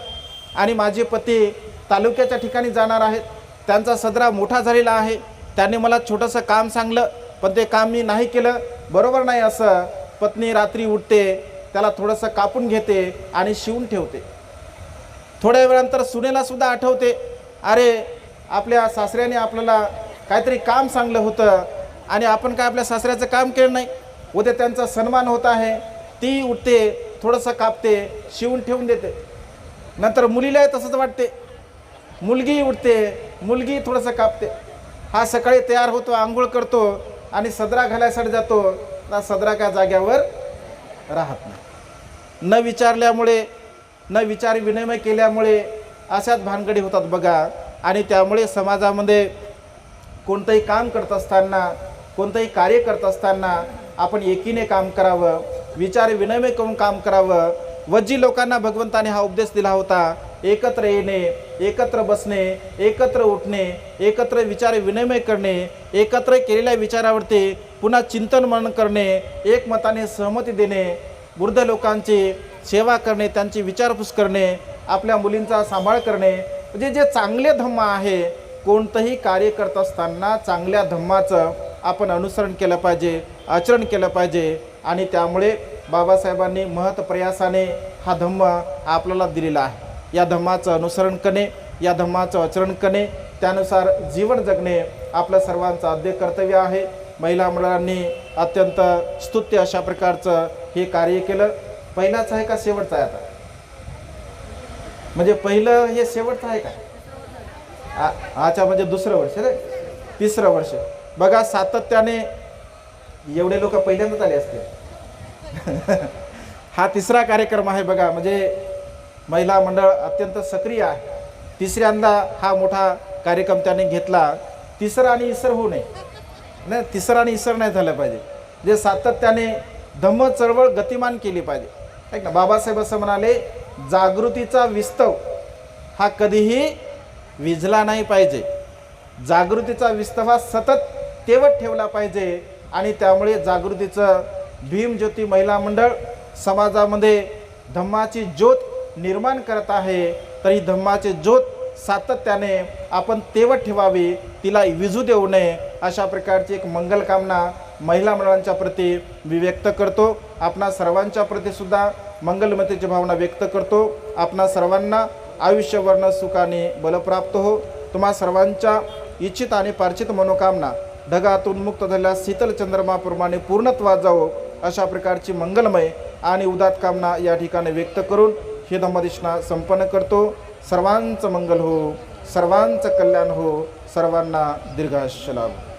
आणि माझे पती तालुक्याच्या ठिकाणी जाणार आहेत. त्यांचा सदरा मोठा झालेला आहे, त्यांनी मला छोटंसं काम सांगलं पण ते काम मी नाही केलं, बरोबर नाही असं. पत्नी रात्री उठते, त्याला थोडंसं कापून घेते आणि शिवून ठेवते. थोड्या वेळानंतर सुनेला सुद्धा आठवते अरे आपल्या सासऱ्याने आपल्याला काहीतरी काम सांगलं होतं आणि आपण काय आपल्या सासऱ्याचं काम केलं नाही, उद्या त्यांचा सन्मान होत आहे. ती उठते, थोडंसं कापते, शिवून ठेवून देते. नंतर मुलीलाही तसंच वाटते, मुलगी उठते, मुलगी थोडंसं कापते. हा सकाळी तयार होतो, आंघोळ करतो आणि सदरा घालायसाठी जातो, ना सदरा काय जाग्यावर राहत नाही. न विचारल्यामुळे, न विचार विनिमय केल्यामुळे अशाच भानगडी होतात बघा. आणि त्यामुळे समाजामध्ये कोणतंही काम करत असताना, कोणतंही कार्य करत असताना आपण एकीने काम करावं, विचार विनिमय करून काम करावं. वज्जी लोकांना भगवंताने हा उपदेश दिला होता, एकत्र येणे, एकत्र बसणे, एकत्र उठणे, एकत्र विचार विनिमय करणे, एकत्र केलेल्या विचारावरती पुन्हा चिंतन मनन करणे, एकमताने सहमती देणे, वृद्ध लोकांची सेवा करणे, त्यांची विचारपूस करणे, आपल्या मुलींचा सांभाळ करणे, म्हणजे जे चांगले धम्म आहे, कोणतंही कार्य करत असताना चांगल्या धम्माचं आपण अनुसरण केलं पाहिजे, आचरण केलं पाहिजे. आणि त्यामुळे बाबासाहेबांनी महत् प्रयासाने हा धम्म आपल्याला दिलेला आहे. या धम्माचं अनुसरण करणे, या धम्माचं आचरण करणे, त्यानुसार जीवन जगणे आपलं सर्वांचं आद्य कर्तव्य आहे. महिला मंडळांनी अत्यंत स्तुत्य अशा प्रकारचं हे कार्य केलं. पहिलाच आहे का शेवटचं आहे आता? म्हणजे पहिलं हे शेवटचं आहे का? अच्छा, म्हणजे दुसरं वर्ष रे, तिसरं वर्ष. बघा सातत्याने एवढे लोक पहिल्यांदाच आले असते. हा तिसरा कार्यक्रम आहे बघा, म्हणजे महिला मंडळ अत्यंत सक्रिय आहे. तिसऱ्यांदा हा मोठा कार्यक्रम त्याने घेतला. तिसरा आणि इसर होऊ नये, नाही तिसरा आणि इसर नाही झालं पाहिजे. जे सातत्याने धम्म चळवळ गतिमान केली पाहिजे, ऐक ना. बाबासाहेब असं म्हणाले, जागृतीचा विस्तव हा कधीही विझला नाही पाहिजे. जागृतीचा विस्तव हा सतत तेवत ठेवला पाहिजे. आणि त्यामुळे जागृतीचं भीमज्योती महिला मंडळ समाजामध्ये धम्माची ज्योत निर्माण करत आहे. तर ही धम्माची ज्योत सातत्याने आपण तेवत ठेवावी, तिला विझू देऊ नये, अशा प्रकारची एक मंगलकामना महिला मंडळांच्या प्रती मी व्यक्त करतो. आपणा सर्वांच्या प्रती सुद्धा मंगलमतेची भावना व्यक्त करतो. आपणा सर्वांना आयुष्यवर्ण सुखाने बलप्राप्त हो. तुम्हा सर्वांच्या इच्छित आणि पार्चित मनोकामना ढगातून मुक्त झालेल्या शीतल चंद्रमाप्रमाणे पूर्णत्वात जावो, अशा प्रकारची मंगलमय आणि उदात कामना या ठिकाणी व्यक्त करून हे धम्मदेशना संपन्न करतो. सर्वांचं मंगल हो, सर्वांचं कल्याण हो, सर्वांना दीर्घायुष्य लाभो.